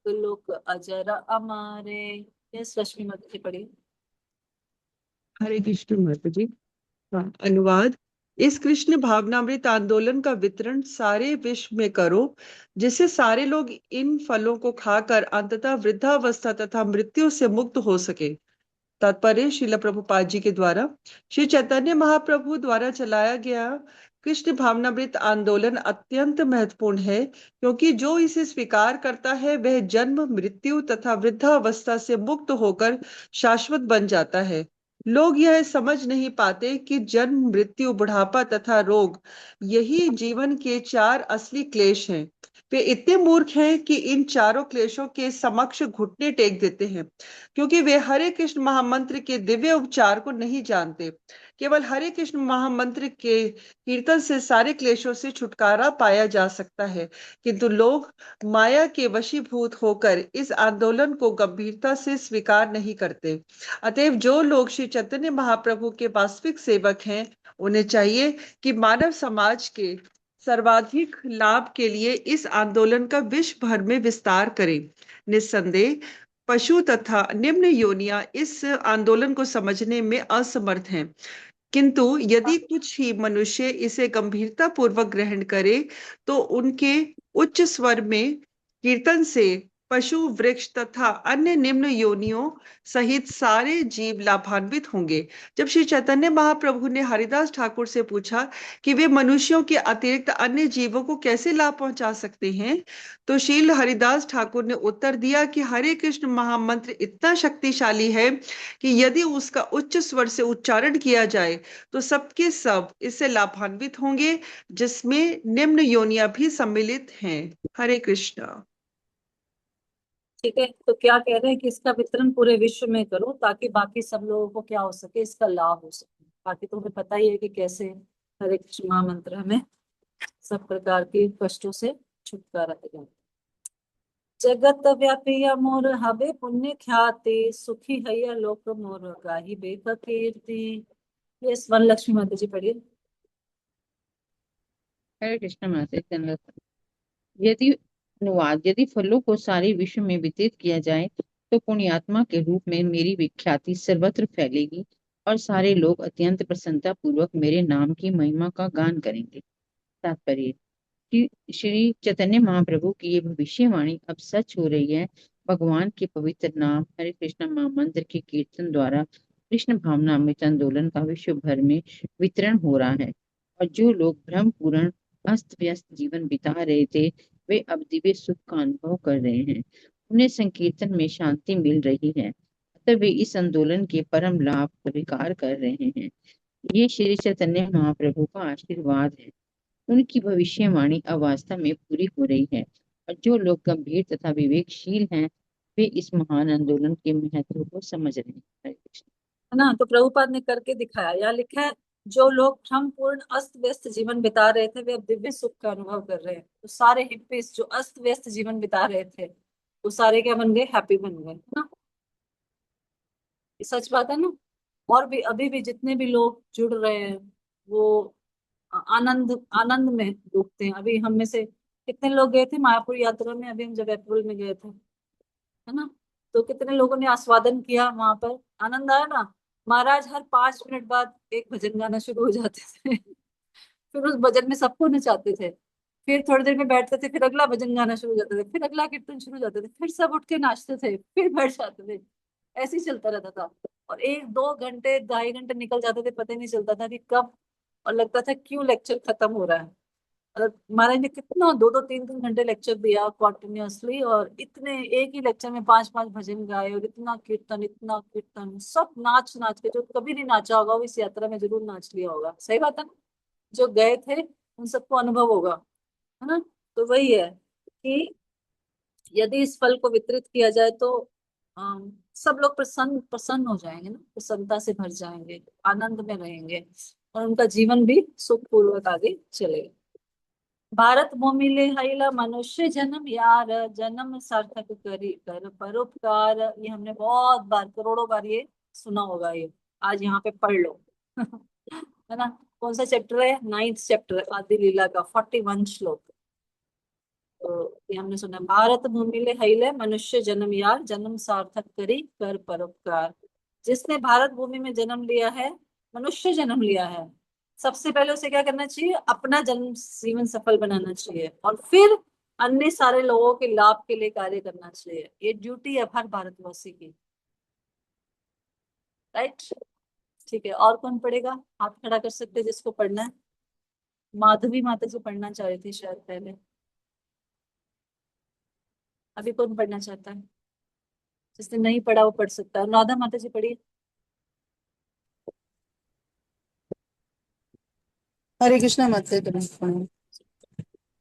लोक अजर अमारे। यस, रश्मि मत पढ़िए। हरे कृष्ण माता जी। हाँ, अनुवाद। इस कृष्ण भावनामृत आंदोलन का वितरण सारे विश्व में करो, जिससे सारे लोग इन फलों को खाकर अंततः वृद्धावस्था तथा मृत्यु से मुक्त हो सके। तात्पर्य श्रील प्रभुपाद जी के द्वारा श्री चैतन्य महाप्रभु द्वारा चलाया गया कृष्ण भावनामृत आंदोलन अत्यंत महत्वपूर्ण है, क्योंकि जो इसे स्वीकार करता है वह जन्म, मृत्यु तथा वृद्धावस्था से मुक्त होकर शाश्वत बन जाता है। लोग यह समझ नहीं पाते कि जन्म, मृत्यु, बुढ़ापा तथा रोग यही जीवन के 4 असली क्लेश हैं। वे इतने मूर्ख हैं कि इन चारों क्लेशों के समक्ष घुटने टेक देते हैं, क्योंकि वे हरे कृष्ण महामंत्र के दिव्य उपचार को नहीं जानते। केवल हरे कृष्ण महामंत्र के कीर्तन से सारे क्लेशों से छुटकारा पाया जा सकता है, किंतु लोग माया के वशीभूत होकर इस आंदोलन को गंभीरता से स्वीकार नहीं करते। अतएव जो लोग श्री चैतन्य महाप्रभु के वास्तविक सेवक हैं, उन्हें चाहिए कि मानव समाज के सर्वाधिक लाभ के लिए इस आंदोलन का विश्व भर में विस्तार करें। निस्संदेह पशु तथा निम्न योनियां इस आंदोलन को समझने में असमर्थ हैं, किंतु यदि कुछ ही मनुष्य इसे गंभीरता पूर्वक ग्रहण करे तो उनके उच्च स्वर में कीर्तन से पशु, वृक्ष तथा अन्य निम्न योनियों सहित सारे जीव लाभान्वित होंगे। जब श्री चैतन्य महाप्रभु ने हरिदास ठाकुर से पूछा कि वे मनुष्यों के अतिरिक्त अन्य जीवों को कैसे लाभ पहुंचा सकते हैं, तो श्रील हरिदास ठाकुर ने उत्तर दिया कि हरे कृष्ण महामंत्र इतना शक्तिशाली है कि यदि उसका उच्च स्वर से उच्चारण किया जाए तो सबके सब इससे लाभान्वित होंगे, जिसमें निम्न योनियां भी सम्मिलित हैं। हरे कृष्णा। ठीक है, तो क्या कह रहे हैं कि इसका वितरण पूरे विश्व में करो ताकि बाकी सब लोगों को क्या हो सके, इसका लाभ हो सके। बाकी तो हमें पता ही है कि कैसे हरे कृष्ण महामंत्र हमें सब प्रकार के कष्टों से छुटकारा देगा। जगत व्यापी मोर हबे पुण्य ख्याति, सुखी है लोक मोर गाही बेक कीर्ति। ये वन लक्ष्मी माता जी पढ़िए। हरे कृष्ण माता जी। यदि अनुवाद, यदि फलों को सारे विश्व में वितरित किया जाए तो पुण्यात्मा के रूप में मेरी विख्याति सर्वत्र फैलेगी और सारे लोग अत्यंत प्रसन्नता पूर्वक मेरे नाम की महिमा का गान करेंगे। तात्पर्य कि श्री चैतन्य महाप्रभु की ये भविष्यवाणी अब सच हो रही है। भगवान के पवित्र नाम हरे कृष्ण महामंत्र के कीर्तन द्वारा कृष्ण भावनामृत आंदोलन का विश्व भर में वितरण हो रहा है, और जो लोग भ्रम पूर्ण अस्त व्यस्त जीवन बिता रहे थे वे अब दिव्य सुख का अनुभव कर रहे हैं। उन्हें संकीर्तन में शांति मिल रही है, अतः वे इस आंदोलन के परम लाभ स्वीकार कर रहे हैं। ये श्री चैतन्य महाप्रभु का आशीर्वाद है। उनकी भविष्यवाणी अब वास्तव में पूरी हो रही है, और जो लोग गंभीर तथा विवेकशील हैं वे इस महान आंदोलन के महत्व को समझ रहे हैं। हरे कृष्ण। है ना, तो प्रभुपाद ने करके दिखाया। यहाँ लिखा है जो लोग भ्रमपूर्ण अस्त व्यस्त जीवन बिता रहे थे वे अब दिव्य सुख का अनुभव कर रहे हैं। तो सारे हिप्पीज जो अस्त व्यस्त जीवन बिता रहे थे वो सारे क्या बन गए, हैप्पी बन गए, है ना। ये सच बात है ना। और भी अभी भी जितने भी लोग जुड़ रहे हैं वो आनंद आनंद में डूबते हैं। अभी हम में से कितने लोग गए थे मायापुर यात्रा में, अभी हम जब अप्रैल में गए थे, है ना, तो कितने लोगों ने आस्वादन किया, वहां पर आनंद आया ना। महाराज हर 5 मिनट बाद एक भजन गाना शुरू हो जाते थे फिर उस भजन में सबको नचाते थे, फिर थोड़ी देर में बैठते थे, फिर अगला भजन गाना शुरू हो जाते थे, फिर अगला कीर्तन शुरू हो जाते थे, फिर सब उठ के नाचते थे, फिर बैठ जाते थे। ऐसे ही चलता रहता था। और 1-2 घंटे 2.5 घंटे निकल जाते थे, पता ही नहीं चलता था कि कब, और लगता था क्यों लेक्चर खत्म हो रहा है। और महाराज ने कितना 2-2 3-3 घंटे लेक्चर दिया कॉन्टिन्यूअसली, और इतने एक ही लेक्चर में 5-5 भजन गाए, और इतना कीर्तन सब नाच नाच के, जो कभी नहीं नाचा होगा वो इस यात्रा में जरूर नाच लिया होगा। सही बात है ना। जो गए थे उन सबको अनुभव होगा, है ना। तो वही है कि यदि इस फल को वितरित किया जाए तो सब लोग प्रसन्न प्रसन्न हो जाएंगे ना, प्रसन्नता से भर जाएंगे, आनंद में रहेंगे, और उनका जीवन भी सुखपूर्वक आगे चलेगा। भारत भूमि ले हैला मनुष्य जन्म यार, जन्म सार्थक करी कर परोपकार। ये हमने बहुत बार, करोड़ों बार ये सुना होगा। ये आज यहाँ पे पढ़ लो है ना। कौन सा चैप्टर है? 9th चैप्टर आदि लीला का 41 श्लोक। तो ये हमने सुना, भारत भूमि ले हैले मनुष्य जन्म यार, जन्म सार्थक करी कर परोपकार। जिसने भारत भूमि में जन्म लिया है, मनुष्य जन्म लिया है, सबसे पहले उसे क्या करना चाहिए, अपना जन्म जीवन सफल बनाना चाहिए और फिर अन्य सारे लोगों के लाभ के लिए कार्य करना चाहिए। ये ड्यूटी है हर भारतवासी की, राइट। ठीक है, और कौन पढ़ेगा, हाथ खड़ा कर सकते हैं जिसको पढ़ना है। माधवी माता जी पढ़ना चाह रही थी शायद पहले, अभी कौन पढ़ना चाहता है? जिसने नहीं पढ़ा वो पढ़ सकता है। राधा माता जी पढ़िए। हरे कृष्णा माता जी।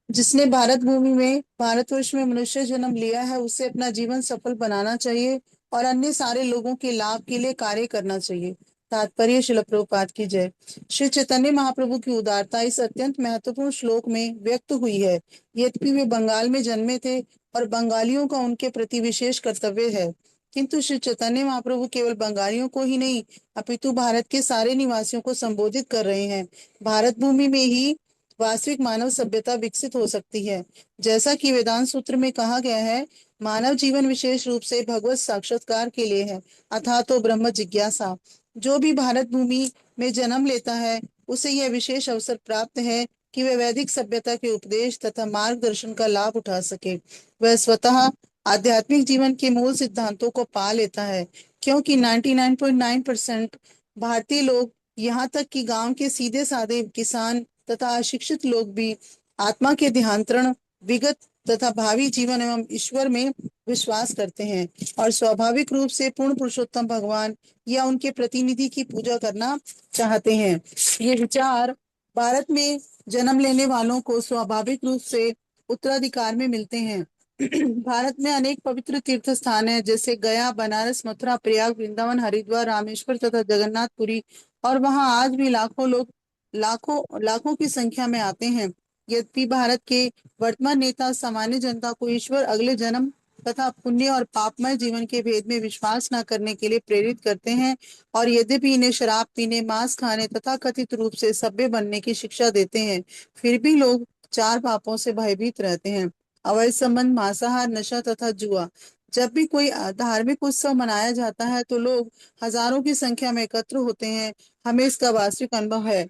जिसने भारत भूमि में भारतवर्ष में मनुष्य जन्म लिया है उसे अपना जीवन सफल बनाना चाहिए और अन्य सारे लोगों के लाभ के लिए कार्य करना चाहिए। तात्पर्य श्रील प्रभुपाद की जय। श्री चैतन्य महाप्रभु की उदारता इस अत्यंत महत्वपूर्ण श्लोक में व्यक्त हुई है। यद्यपि वे बंगाल में जन्मे थे और बंगालियों का उनके प्रति विशेष कर्तव्य है, किंतु श्री चैतन्य महाप्रभु केवल बंगालियों को ही नहीं अपितु भारत के सारे निवासियों को संबोधित कर रहे हैं। भारत भूमि में ही वास्तविक मानव सभ्यता विकसित हो सकती है। जैसा कि वेदांत सूत्र में कहा गया है, मानव जीवन विशेष रूप से भगवत साक्षात्कार के लिए है, अथा तो ब्रह्म जिज्ञासा। जो भी भारत भूमि में जन्म लेता है उसे यह विशेष अवसर प्राप्त है कि वह वैदिक सभ्यता के उपदेश तथा मार्गदर्शन का लाभ उठा सके। वह स्वतः आध्यात्मिक जीवन के मूल सिद्धांतों को पा लेता है, क्योंकि 99.9% भारतीय लोग, यहाँ तक कि गांव के सीधे साधे किसान तथा अशिक्षित लोग भी आत्मा के देहांतरण, विगत तथा भावी जीवन एवं ईश्वर में विश्वास करते हैं और स्वाभाविक रूप से पूर्ण पुरुषोत्तम भगवान या उनके प्रतिनिधि की पूजा करना चाहते हैं। ये विचार भारत में जन्म लेने वालों को स्वाभाविक रूप से उत्तराधिकार में मिलते हैं। भारत में अनेक पवित्र तीर्थ स्थान हैं, जैसे गया, बनारस, मथुरा, प्रयाग, वृंदावन, हरिद्वार, रामेश्वर तथा जगन्नाथपुरी, और वहां आज भी लाखों लोग लाखों लाखों की संख्या में आते हैं। यद्यपि भारत के वर्तमान नेता सामान्य जनता को ईश्वर, अगले जन्म तथा पुण्य और पापमय जीवन के भेद में विश्वास न करने के लिए प्रेरित करते हैं, और यद्यपि इन्हें शराब पीने, मांस खाने तथा कथित रूप से सभ्य बनने की शिक्षा देते हैं, फिर भी लोग चार पापों से भयभीत रहते हैं: अवैध संबंध, मांसाहार, नशा तथा जुआ। जब भी कोई धार्मिक उत्सव मनाया जाता है तो लोग हजारों की संख्या में एकत्र होते हैं। हमें इसका वास्तविक अनुभव है।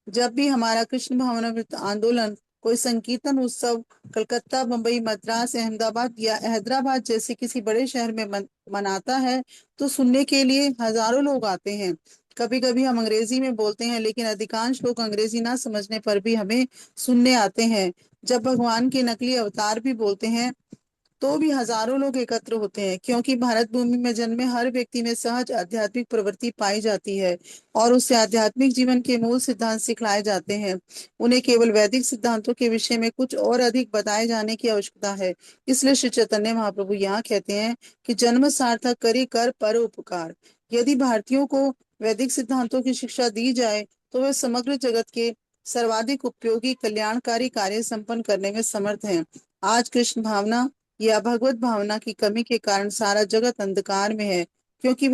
जब भी हमारा कृष्ण भावनामृत आंदोलन कोई संकीर्तन उत्सव कलकत्ता, मुंबई, मद्रास, अहमदाबाद या हैदराबाद जैसे किसी बड़े शहर में मनाता है तो सुनने के लिए हजारों लोग आते हैं। कभी कभी हम अंग्रेजी में बोलते हैं, लेकिन अधिकांश लोग अंग्रेजी ना समझने पर भी हमें सुनने आते हैं। जब भगवान के नकली अवतार भी बोलते हैं तो भी हजारों लोग एकत्र होते हैं, क्योंकि भारत भूमि में जन्मे हर व्यक्ति में सहज आध्यात्मिक प्रवृत्ति पाई जाती है और उससे आध्यात्मिक जीवन के मूल सिद्धांत सिखलाए जाते हैं। उन्हें केवल वैदिक सिद्धांतों के विषय में कुछ और अधिक बताए जाने की आवश्यकता है। इसलिए श्री चैतन्य महाप्रभु यहाँ कहते हैं कि जन्म सार्थक करी कर पर उपकार। यदि भारतीयों को वैदिक सिद्धांतों की शिक्षा दी जाए तो वे समग्र जगत के सर्वाधिक उपयोगी कल्याणकारी कार्य संपन्न करने में समर्थ हैं। आज कृष्ण भावना या भगवत भावना की कमी के कारण सारा जगत अंधकार में है, क्योंकि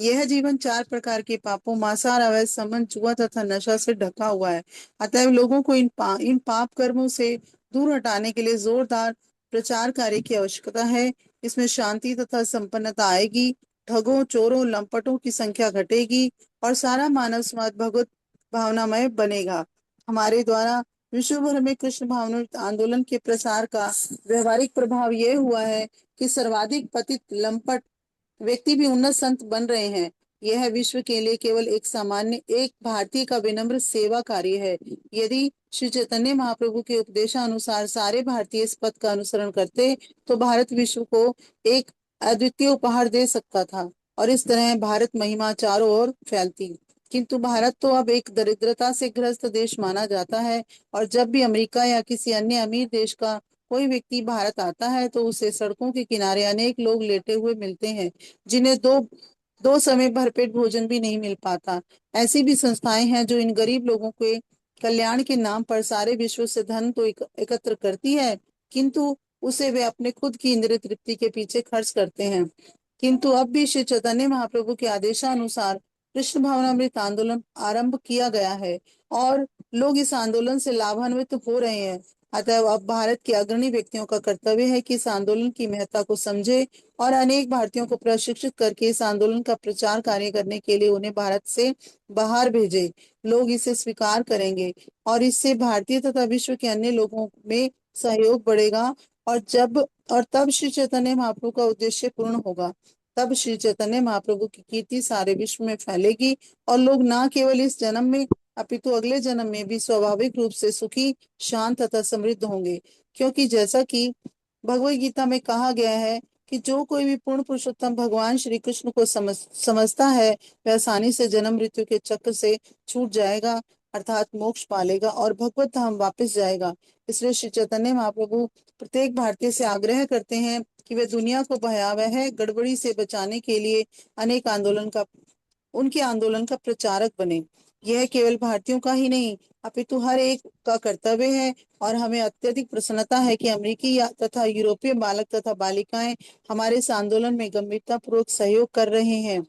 यह जीवन चार प्रकार के पापों, मांसाहार, अवैध संबंध, जुआ तथा नशा से ढका हुआ है। अतएव लोगों को इन पाप कर्मों से दूर हटाने के लिए जोरदार प्रचार कार्य की आवश्यकता है। इसमें शांति तथा संपन्नता आएगी, ठगों, चोरों, लंपटों की संख्या घटेगी और सारा मानव समाज भगवत भावनामय बनेगा। हमारे द्वारा विश्व भर में कृष्ण भावनामृत आंदोलन के प्रसार का व्यवहारिक प्रभाव यह हुआ है कि सर्वाधिक पतित लंपट व्यक्ति भी उन्नत संत बन रहे हैं। यह विश्व के लिए केवल एक भारतीय का विनम्र सेवा कार्य है। यदि श्री चैतन्य महाप्रभु के उपदेशानुसार सारे भारतीय इस पथ का अनुसरण करते तो भारत विश्व को एक अद्वितीय उपहार दे सकता था और इस तरह भारत महिमा चारों ओर फैलती। किंतु भारत तो अब एक दरिद्रता से ग्रस्त देश माना जाता है, और जब भी अमेरिका या किसी अन्य अमीर देश का कोई व्यक्ति भारत आता है तो उसे सड़कों के किनारे अनेक लोग लेटे हुए मिलते हैं, जिन्हें दो दो समय भरपेट भोजन भी नहीं मिल पाता। ऐसी भी संस्थाएं हैं जो इन गरीब लोगों के कल्याण के नाम पर सारे विश्व से धन तो एकत्र करती है, किंतु उसे वे अपने खुद की इंद्रिय तृप्ति के पीछे खर्च करते हैं। किंतु अब भी श्री चैतन्य महाप्रभु के आदेशानुसार कृष्ण भावनामृत आंदोलन आरंभ किया गया है और लोग इस आंदोलन से लाभान्वित हो रहे हैं। अतः अब भारत के अग्रणी व्यक्तियों का कर्तव्य है कि इस आंदोलन की महत्ता को समझे और अनेक भारतीयों को प्रशिक्षित करके इस आंदोलन का प्रचार कार्य करने के लिए उन्हें भारत से बाहर भेजे। लोग इसे स्वीकार करेंगे और इससे भारतीय तथा विश्व के अन्य लोगों में सहयोग बढ़ेगा और तब श्री चैतन्य महाप्रभु का उद्देश्य पूर्ण होगा। तब श्री चैतन्य महाप्रभु की कीर्ति सारे विश्व में फैलेगी और लोग न केवल इस जन्म में अपितु अगले जन्म में भी स्वाभाविक रूप से सुखी, शांत तथा समृद्ध होंगे। क्योंकि जैसा कि भगवत गीता में कहा गया है कि जो कोई भी पूर्ण पुरुषोत्तम भगवान श्री कृष्ण को समझता है वह आसानी से जन्म मृत्यु के चक्र से छूट जाएगा अर्थात मोक्ष पालेगा और भगवत धाम वापस जाएगा। इसलिए श्री चैतन्य महाप्रभु प्रत्येक भारतीय से आग्रह करते हैं कि वे दुनिया को भयावह गड़बड़ी से बचाने के लिए उनके आंदोलन का प्रचारक बने। यह केवल भारतीयों का ही नहीं अपितु हर एक का कर्तव्य है और हमें अत्यधिक प्रसन्नता है कि अमेरिकी तथा यूरोपीय बालक तथा बालिकाएं हमारे इस आंदोलन में गंभीरता पूर्वक सहयोग कर रहे हैं।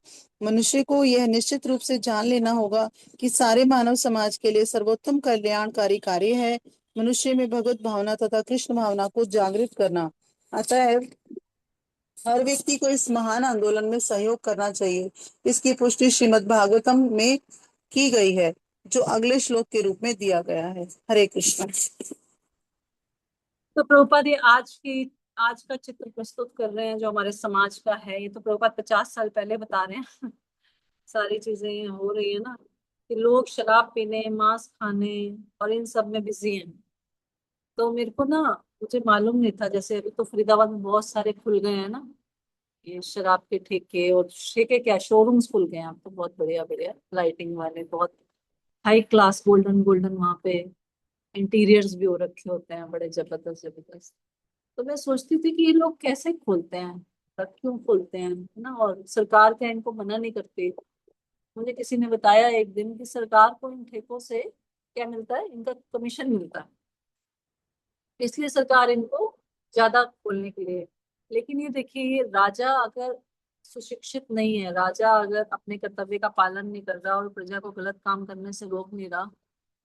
मनुष्य को यह निश्चित रूप से जान लेना होगा कि सारे मानव समाज के लिए सर्वोत्तम कल्याणकारी कार्य है मनुष्य में भगवत भावना तथा कृष्ण भावना को जागृत करना। अतः हर व्यक्ति को इस महान आंदोलन में सहयोग करना चाहिए। इसकी पुष्टि श्रीमद् भागवतम में की गई है जो अगले श्लोक के रूप में दिया गया है। हरे कृष्ण। तो प्रभुपाद ये आज का चित्र प्रस्तुत कर रहे हैं जो हमारे समाज का है। ये तो प्रभुपाद 50 साल पहले बता रहे हैं सारी चीजें हो रही है ना कि लोग शराब पीने, मांस खाने और इन सब में बिजी हैं। तो मेरे को ना मुझे मालूम नहीं था, जैसे अभी तो फरीदाबाद में बहुत सारे खुल गए हैं ना ये शराब के ठेके, और ठेके क्या शोरूम्स खुल गए हैं अब तो, बहुत बढ़िया बढ़िया लाइटिंग वाले, बहुत हाई क्लास गोल्डन गोल्डन वहां पे इंटीरियर्स भी हो रखे होते हैं बड़े जबरदस्त जबरदस्त। तो मैं सोचती थी कि ये लोग कैसे खोलते हैं और क्यों खोलते हैं, है ना, और सरकार क्या इनको मना नहीं करती। मुझे किसी ने बताया एक दिन कि सरकार को इन ठेकों से क्या मिलता है, इनका कमीशन मिलता है, इसलिए सरकार इनको ज्यादा खोलने के लिए। लेकिन ये देखिए, ये राजा अगर सुशिक्षित नहीं है, राजा अगर अपने कर्तव्य का पालन नहीं कर रहा और प्रजा को गलत काम करने से रोक नहीं रहा,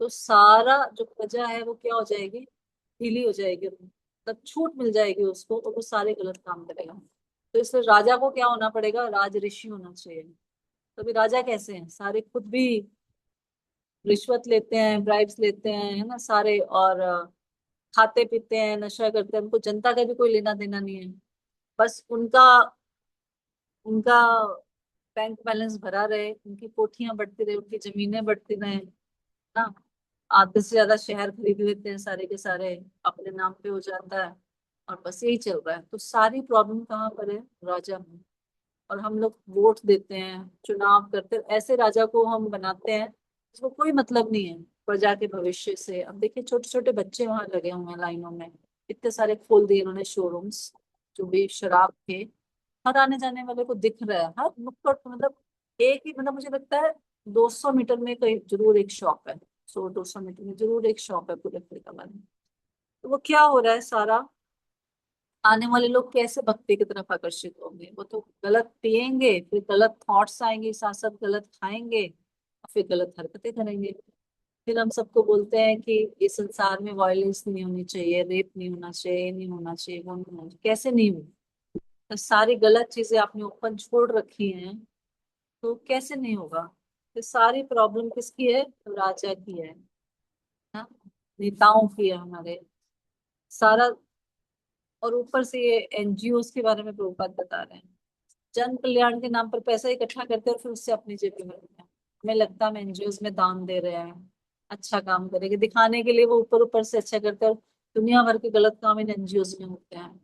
तो सारा जो प्रजा है वो क्या हो जाएगी, ढीली हो जाएगी, मतलब छूट मिल जाएगी उसको और वो सारे गलत काम करेगा। तो इसलिए राजा को क्या होना पड़ेगा, राज ऋषि होना चाहिए। तो अभी राजा कैसे हैं, सारे खुद भी रिश्वत लेते हैं, ब्राइब्स लेते हैं, है ना सारे, और खाते पीते हैं, नशा करते हैं, उनको जनता का भी कोई लेना देना नहीं है। बस उनका उनका बैंक बैलेंस भरा रहे, उनकी कोठियां बढ़ती रहे, उनकी जमीनें बढ़ती रहे ना। आधे से ज्यादा शहर खरीद लेते हैं, सारे के सारे अपने नाम पे हो जाता है और बस यही चल रहा है। तो सारी प्रॉब्लम कहाँ पर है, राजा में। और हम लोग वोट देते हैं, चुनाव करते हैं, ऐसे राजा को हम बनाते हैं जिसको कोई मतलब नहीं है प्रजा के भविष्य से। अब देखिए छोटे छोटे बच्चे वहां लगे हुए हैं लाइनों में, इतने सारे खोल दिए इन्होंने शोरूम्स जो भी शराब के। हर आने जाने वाले को दिख रहा है, हर नुक्कड़ पे, मतलब एक ही, मतलब मुझे लगता है 200 मीटर में कहीं जरूर एक शॉप है, 100-200 मीटर में जरूर एक शॉप है पूरे फरीदाबाद में। तो वो क्या हो रहा है, सारा आने वाले लोग कैसे भक्ति की तरफ आकर्षित होंगे, वो तो गलत पिएंगे, फिर गलत थॉट्स आएंगे, साथ साथ गलत खाएंगे, फिर गलत हरकतें करेंगे। फिर हम सबको बोलते हैं कि इस संसार में वायलेंस नहीं होनी चाहिए, रेप नहीं होना चाहिए, ये नहीं होना चाहिए, वो नहीं होना चाहिए। कैसे नहीं हो, तो सारी गलत चीजें आपने ओपन छोड़ रखी हैं, तो कैसे नहीं होगा। तो सारी प्रॉब्लम किसकी है, तो राजा की है ना, नेताओं की है हमारे सारा। और ऊपर से ये एनजीओ के बारे में प्रभुपाद बता रहे हैं, जन कल्याण के नाम पर पैसा इकट्ठा करते हैं और फिर उससे अपनी जेब में भरते हैं। हमें लगता है हम एनजीओ में दान दे रहे हैं, अच्छा काम करेंगे दिखाने के लिए, वो ऊपर ऊपर से अच्छा करते हैं और दुनिया भर के गलत काम इन एनजीओ में होते हैं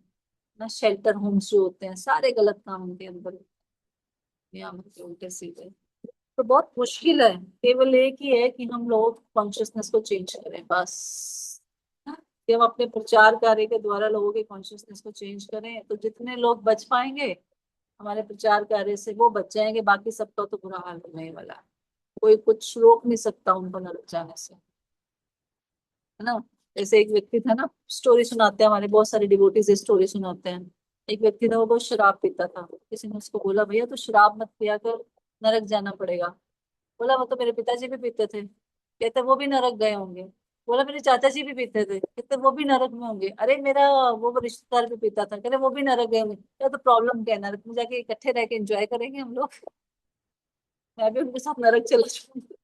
ना। शेल्टर होम्स जो होते हैं, सारे गलत काम उनके अंदर होते हैं, दुनिया भर के उल्टे सीधे। तो बहुत मुश्किल है, केवल एक ही है कि हम लोग कॉन्शियसनेस को चेंज करें बस, हाँ? कि हम अपने प्रचार कार्य के द्वारा लोगों के कॉन्शियसनेस को चेंज करें, तो जितने लोग बच पाएंगे हमारे प्रचार कार्य से वो बच जाएंगे, बाकी सबका तो बुरा हाल होने ही वाला है। कोई कुछ रोक नहीं सकता उनको नरक जाने से, है ना। जैसे एक व्यक्ति था ना, स्टोरी सुनाते हैं हमारे बहुत सारे डिवोटीज स्टोरी सुनाते हैं। एक व्यक्ति था, वो बहुत शराब पीता था, किसी ने उसको बोला भैया तो शराब मत पिया कर, नरक जाना पड़ेगा। बोला वो तो मेरे पिताजी भी पीते थे। कहते वो भी नरक गए होंगे। बोला मेरे चाचा जी भी पीते थे, कहते वो भी नरक में होंगे। अरे मेरा वो रिश्तेदार भी पीता था, कहते वो भी नरक गए होंगे। क्या तो प्रॉब्लम क्या है, नरक में जाके इकट्ठे रह के एंजॉय करेंगे हम लोग। मैं भी उनके साथ नरक चला जाऊंगी।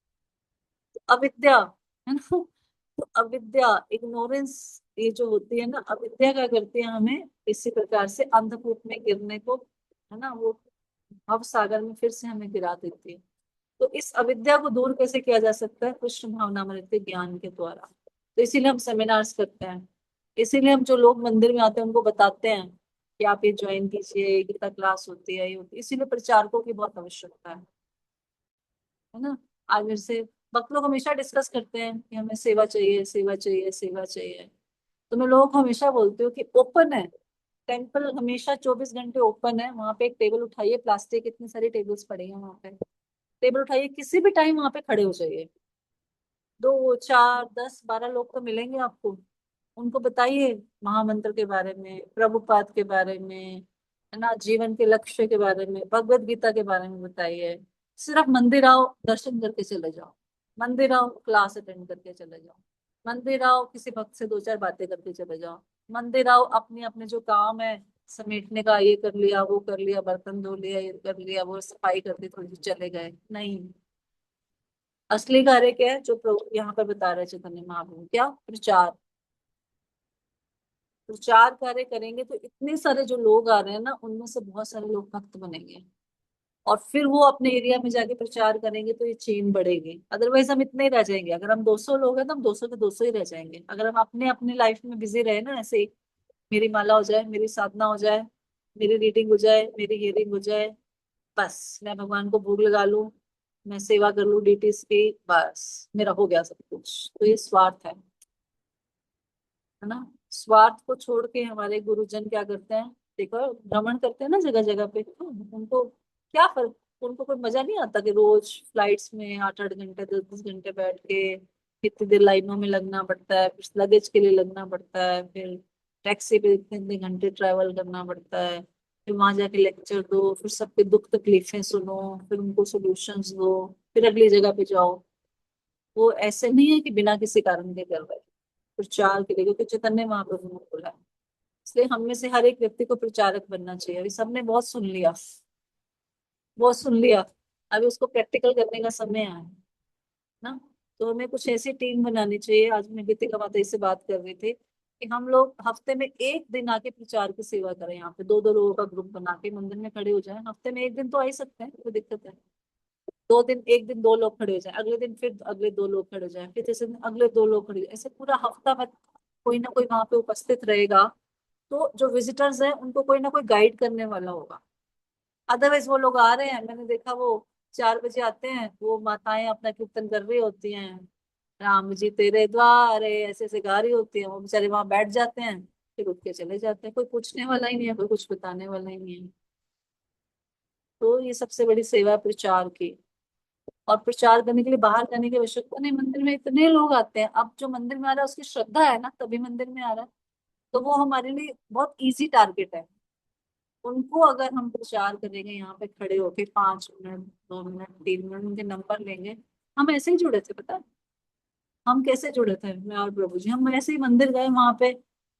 अविद्या, है ना। तो अविद्या, इग्नोरेंस, ये जो होती है ना, अविद्या क्या करती है, हमें इसी प्रकार से अंधकूप में गिरने को, है ना, वो भव सागर में फिर से हमें गिरा देती है। तो इस अविद्या को दूर कैसे किया जा सकता है, कृष्ण भावनामृत ज्ञान के द्वारा। तो इसीलिए हम सेमिनार्स करते हैं, इसीलिए हम जो लोग मंदिर में आते हैं उनको बताते हैं कि आप ये ज्वाइन कीजिए, गीता क्लास होती है, ये होती है। इसीलिए प्रचारकों की बहुत आवश्यकता है ना। आज मेरे से भक्त लोग हमेशा डिस्कस करते हैं कि हमें सेवा चाहिए, सेवा चाहिए, सेवा चाहिए। तो मैं लोगों को हमेशा बोलती हूँ कि ओपन है टेम्पल, हमेशा 24 घंटे ओपन है। वहां पे एक टेबल उठाइए, प्लास्टिक इतनी सारी टेबल्स पड़ी हैं वहां पे, टेबल उठाइए, किसी भी टाइम वहां पे खड़े हो जाइए। 2 4 10 12 लोग तो मिलेंगे आपको, उनको बताइए महामंत्र के बारे में, प्रभुपाद के बारे में, है ना, जीवन के लक्ष्य के बारे में, भगवत गीता के बारे में बताइए। सिर्फ मंदिर आओ, दर्शन करके चले जाओ, मंदिर आओ, क्लास अटेंड करके चले जाओ, मंदिर आओ, किसी भक्त से 2 4 बातें करके चले जाओ, मंदिर आओ, अपने अपने जो काम है समेटने का, ये कर लिया, वो कर लिया, बर्तन धो लिया, ये कर लिया, वो सफाई कर दी, थोड़ी सी चले गए, नहीं। असली कार्य क्या है, जो प्रभु यहाँ पर बता रहे चैतन्य महाप्रभु, क्या प्रचार। प्रचार कार्य करेंगे तो इतने सारे जो लोग आ रहे हैं ना, उनमें से बहुत सारे लोग भक्त बनेंगे, और फिर वो अपने एरिया में जाके प्रचार करेंगे, तो ये चेन बढ़ेगी। अदरवाइज हम इतने ही रह जाएंगे। अगर हम 200 लोग हैं तो हम 200 के 200 ही रह जाएंगे। अगर हम अपने अपनी लाइफ में बिजी रहे ना, ऐसे ही, मेरी माला हो जाए, मेरी साधना हो जाए, मेरी रीडिंग हो जाए, मेरी हियरिंग हो जाए, बस मैं भगवान को भोग लगा लूं, मैं सेवा कर लूं डीटीज की, बस मेरा हो गया सब कुछ, तो ये स्वार्थ है ना। स्वार्थ को छोड़ के हमारे गुरुजन क्या करते हैं, देखो भ्रमण करते हैं ना जगह जगह पे, तो उनको क्या फर्क, उनको कोई मजा नहीं आता कि रोज फ्लाइट्स में 8 8 घंटे 10 10 घंटे बैठ के कितनी देर लाइनों में लगना पड़ता है, फिर लगेज के लिए लगना पड़ता है, फिर टैक्सी पे इतने इतने घंटे ट्रैवल करना पड़ता है, फिर वहां जाके लेक्चर दो, फिर सबके दुख तकलीफें सुनो, फिर उनको सॉल्यूशंस दो, फिर अगली जगह पे जाओ। वो ऐसे नहीं है कि बिना किसी कारण के कर रहे हैं, प्रचार के लिए, क्योंकि चैतन्य महाप्रभु ने बोला है। इसलिए हम में से हर एक व्यक्ति को प्रचारक बनना चाहिए। अभी सबने बहुत सुन लिया, बहुत सुन लिया, अभी उसको प्रैक्टिकल करने का समय आया है ना। तो हमें कुछ ऐसी टीम बनानी चाहिए। आज मैं गीतिका माता से बात कर रही थी कि हम लोग हफ्ते में एक दिन आके प्रचार की सेवा करें। यहाँ पे 2 2 लोगों का ग्रुप बना के मंदिर में खड़े हो जाए, हफ्ते में एक दिन तो आ ही सकते हैं, कोई दिक्कत है। 2 दिन, एक दिन 2 लोग खड़े हो जाए, अगले दिन फिर अगले 2 लोग खड़े हो जाए, फिर तीसरे दिन अगले 2 लोग खड़े हो जाए, ऐसे पूरा हफ्ता भर कोई ना कोई वहां पे उपस्थित रहेगा। तो जो विजिटर्स हैं उनको कोई ना कोई गाइड करने वाला होगा। अदरवाइज वो लोग आ रहे हैं, मैंने देखा वो 4 बजे आते हैं, वो माताएं अपना कीर्तन कर रही होती हैं, राम जी तेरे द्वारे ऐसे ऐसे गा रही होती हैं, वो बेचारे वहां बैठ जाते हैं, फिर उठ के चले जाते हैं। कोई पूछने वाला ही नहीं है, कोई कुछ बताने वाला ही नहीं है। तो ये सबसे बड़ी सेवा है प्रचार की। और प्रचार करने के लिए बाहर जाने की आवश्यकता नहीं, मंदिर में इतने लोग आते हैं। अब जो मंदिर में आ रहा है उसकी श्रद्धा है ना, तभी मंदिर में आ रहा है, तो वो हमारे लिए बहुत इजी टारगेट है। उनको अगर हम प्रचार करेंगे यहाँ पे खड़े होके 5 मिनट 2 मिनट 3 मिनट उनके नंबर लेंगे। हम ऐसे ही जुड़े थे, पता है हम कैसे जुड़े थे, मैं और प्रभु जी, हम ऐसे ही मंदिर गए वहां पे,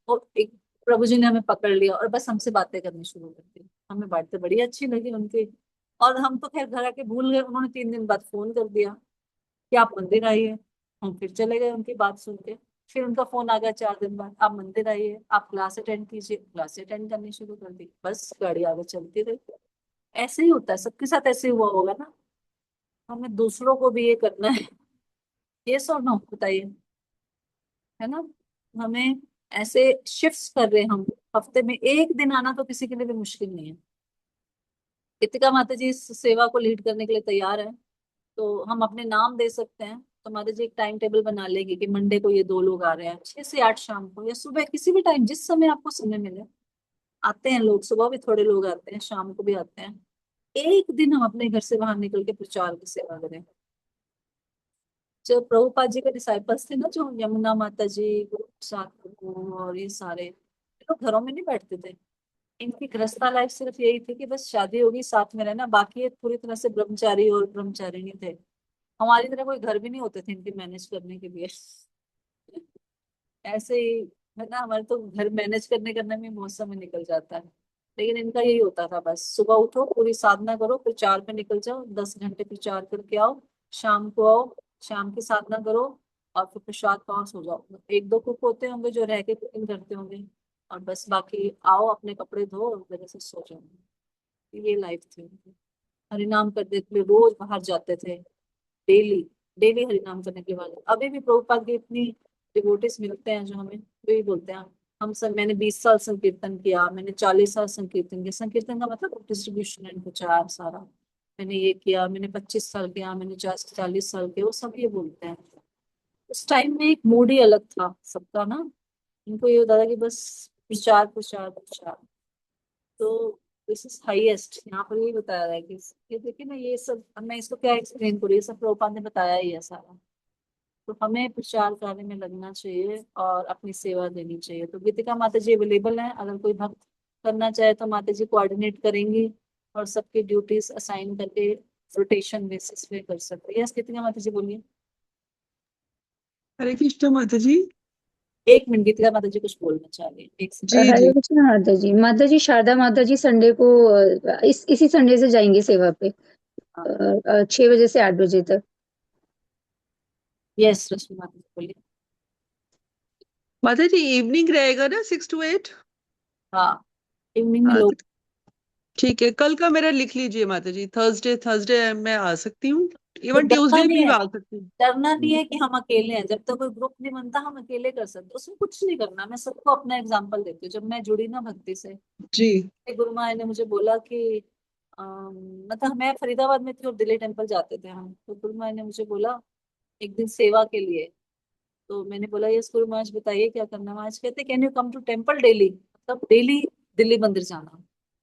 और एक प्रभु जी ने हमें पकड़ लिया और बस हमसे बातें करनी शुरू कर दी। हमें बातें बड़ी अच्छी लगी उनकी, और हम तो खैर घर आके भूल गए। उन्होंने 3 दिन बाद फोन कर दिया कि आप मंदिर आइए। हम फिर चले गए उनकी बात सुन के। फिर उनका फोन आ गया 4 दिन बाद, आप मंदिर आइए, आप क्लास अटेंड कीजिए, क्लास अटेंड करनी शुरू कर दी, बस गाड़ी आगे चलती रही। ऐसे ही होता है, सबके साथ ऐसे ही हुआ होगा ना। हमें दूसरों को भी ये करना है, ये सो नो बताइए, है ना। हमें ऐसे शिफ्ट्स कर रहे हैं हम, हफ्ते में एक दिन आना तो किसी के लिए भी मुश्किल नहीं है। गीतिका माता जी इस सेवा को लीड करने के लिए तैयार है, तो हम अपने नाम दे सकते हैं। तो माता जी एक टाइम टेबल बना लेगी कि मंडे को ये 2 लोग आ रहे हैं, 6 से 8 शाम को या सुबह, किसी भी टाइम जिस समय आपको समय मिले। आते हैं लोग, सुबह भी थोड़े लोग आते हैं, शाम को भी आते हैं। एक दिन हम अपने घर से बाहर निकल के प्रचार की सेवा करें। जो प्रभुपाद जी के डिसाइपल्स थे ना, जो यमुना माता जी, गुरु प्रसाद प्रभु और ये सारे, ये लोग घरों में नहीं बैठते थे। इनकी गृहस्था लाइफ सिर्फ यही थी कि बस शादी होगी साथ में रहना, बाकी ये पूरी तरह से ब्रह्मचारी और ब्रह्मचारिणी थे। हमारी तरह कोई घर भी नहीं होते थे इनके मैनेज करने के लिए। ऐसे ही है ना, हमारे तो घर मैनेज करने में बहुत समय निकल जाता है। लेकिन इनका यही होता था, बस सुबह उठो, पूरी साधना करो, फिर 4 पे निकल जाओ, 10 घंटे प्रचार करके आओ, शाम को आओ, शाम की साधना करो, और फिर प्रसाद पास हो जाओ। एक दो कुक होते होंगे जो रह के कुकिंग करते होंगे, और बस बाकी आओ, अपने कपड़े धो और जगह से सो जाओ। ये लाइफ थी उनकी। हरिनाम करते थे, रोज बाहर जाते थे, डेली डेली हरिनाम करने के बाद। अभी भी प्रभुपाद के इतनी डिवोटीज मिलते हैं जो हमें वही बोलते हैं, हम सब, मैंने 20 साल संकीर्तन किया, मैंने 40 साल संकीर्तन किया। संकीर्तन का मतलब डिस्ट्रीब्यूशन एंड प्रचार सारा, मैंने ये किया, मैंने 25 साल किया, मैंने 40 साल किया, वो सब ये बोलते हैं। उस टाइम में एक मूड ही अलग था सबका ना। उनको ये होता था कि बस प्रचार प्रचार प्रचार। तो दिस इज हाईएस्ट, यहाँ पर यही बताया है कि ये देखिए ना, ये सब, अब मैं इसको क्या एक्सप्लेन करूँ, ये सब प्रभुपाद ने बताया ही है सारा। तो हमें प्रचार कार्य में लगना चाहिए और अपनी सेवा देनी चाहिए। तो गीतिका माता जी अवेलेबल हैं, अगर कोई भक्त करना चाहे तो माता जी कोऑर्डिनेट करेंगी और सबकी ड्यूटीज असाइन करके रोटेशन बेसिस पे कर सकते हैं। यस गीतिका माता जी बोलिए। हरे कृष्ण माता जी। 1 मिनट, गीतिका माता जी कुछ बोलना चाह रही है, एक सेकंड। जी जी। हरे कृष्ण माता जी। माता जी शारदा माता जी संडे को इसी संडे से जाएंगे सेवा पे, हाँ, 6 बजे से 8 बजे तक। यस रश्मि माता जी बोलिए। माता जी इवनिंग रहेगा ना 6 to 8? हाँ, इवनिंग में हाँ लोग, तो ठीक है, कल का मेरा लिख लीजिए माता जी। थर्सडे थर्सडे मैं आ सकती हूँ, तो इवन डरना ट्यूसडे नहीं भी मैं है, आ सकती हूँ। डरना नहीं है कि हम अकेले हैं। जब तक कोई ग्रुप नहीं बनता हम अकेले कर सकते, उसमें कुछ नहीं करना। मैं सबको अपना एग्जांपल देती हूँ। जब मैं जुड़ी ना भक्ति से, जी एक गुरु माँ ने मुझे बोला कि मतलब मैं फरीदाबाद में थी और दिल्ली टेम्पल जाते थे हम, तो गुरु माँ ने मुझे बोला एक दिन सेवा के लिए। तो मैंने बोला यस गुरु महाराज बताइए क्या करना है। महाराज कहते can you come to temple daily, मतलब डेली दिल्ली मंदिर जाना।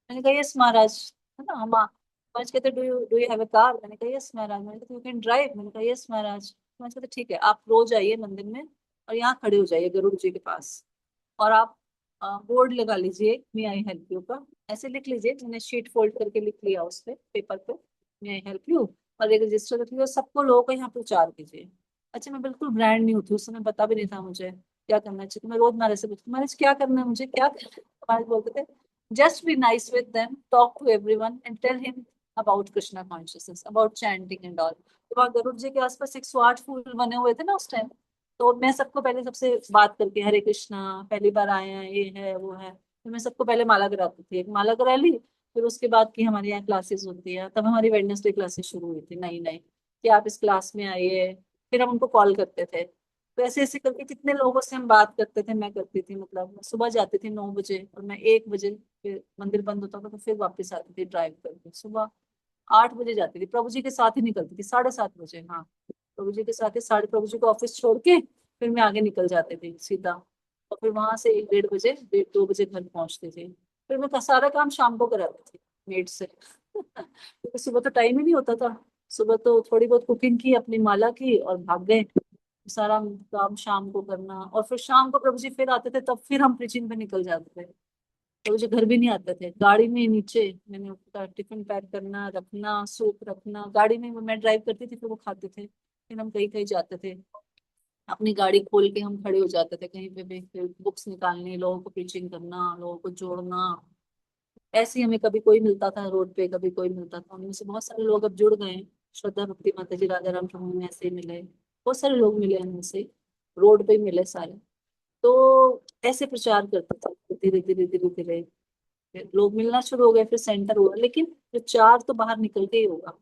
मैंने कहा यस महाराज, है ना। हम महाराज कहते do you have a car, मैंने कहा यस महाराज। मैंने कहा यू कैन ड्राइव, मैंने कहा यस महाराज। महाराज कहते ठीक है, आप रोज आइए मंदिर में और यहाँ खड़े हो जाइए गरुड़ जी के पास, और आप बोर्ड लगा लीजिए मे आई हेल्प यू का, ऐसे लिख लीजिए। मैंने शीट फोल्ड करके लिख लिया उस पे पेपर पे, मे आई हेल्प यू, और एक रजिस्टर रख लिया, और सबको लोगों को यहाँ प्रचार कीजिए। अच्छा, मैं बिल्कुल ब्रांड न्यू थी उस समय, पता भी नहीं था मुझे क्या करना चाहिए। तो मैं रोज महाराज से पूछती, महाराज क्या करना है मुझे, क्या करना है। महाराज बोलते थे just be nice with them, talk to everyone and tell him about Krishna consciousness, about chanting and all. तो वहाँ गरुड़ जी के आसपास 108 फूल बने हुए थे ना उस टाइम। तो मैं सबको पहले सबसे बात करके, हरे कृष्णा, पहली बार आए हैं, ये है वो है, तो मैं सबको पहले माला कराती थी, एक माला करा ली। फिर उसके बाद की हमारे यहाँ क्लासेस होती है, तब हमारी वेडनेसडे क्लासेस शुरू हुई थी नई नई, कि आप इस क्लास में आइए। फिर हम उनको कॉल करते थे। तो ऐसे ऐसे करके कितने लोगों से हम बात करते थे, मैं करती थी। मतलब मैं सुबह जाती थी 9 बजे, और मैं 1 बजे फिर मंदिर बंद होता था तो फिर वापस आती थी ड्राइव करके। सुबह 8 बजे जाती थी, प्रभु जी के साथ ही निकलती थी, 7:30 बजे। हाँ, प्रभु जी के साथ ही, साढ़े प्रभु जी को ऑफिस छोड़ के फिर मैं आगे निकल जाती थी सीधा। और फिर वहां से 1 1:30 बजे, 1 2 बजे घर पहुंचती थी। फिर मैं सारा काम शाम को कराती थी मेड से क्योंकि सुबह तो टाइम ही नहीं होता था। सुबह तो थोड़ी बहुत कुकिंग की, अपनी माला की और भाग गए। सारा काम शाम को करना, और फिर शाम को प्रभु जी फिर आते थे, तब फिर हम प्रीचिंग पे निकल जाते थे। तो मुझे घर भी नहीं आते थे, गाड़ी में ही नीचे मैंने उसका टिफिन पैक करना, रखना, सूप रखना गाड़ी में। मैं ड्राइव करती थी, फिर वो खाते थे, फिर हम कहीं कहीं जाते थे। अपनी गाड़ी खोल के हम खड़े हो जाते थे कहीं पे भी, फिर बुक्स निकालनी, लोगों को प्रीचिंग करना, लोगों को जोड़ना। ऐसे ही हमें कभी कोई मिलता था रोड पे, कभी कोई मिलता था। उनमें से बहुत सारे लोग अब जुड़ गए हैं। श्रद्धा भक्ति माता जी, राजा राम प्रभु में ऐसे ही मिले, बहुत सारे लोग मिले उनमें से, रोड पे ही मिले सारे। तो ऐसे प्रचार करते थे, धीरे धीरे धीरे धीरे फिर लोग मिलना शुरू हो गए, फिर सेंटर हुआ। लेकिन प्रचार तो बाहर निकल के ही होगा।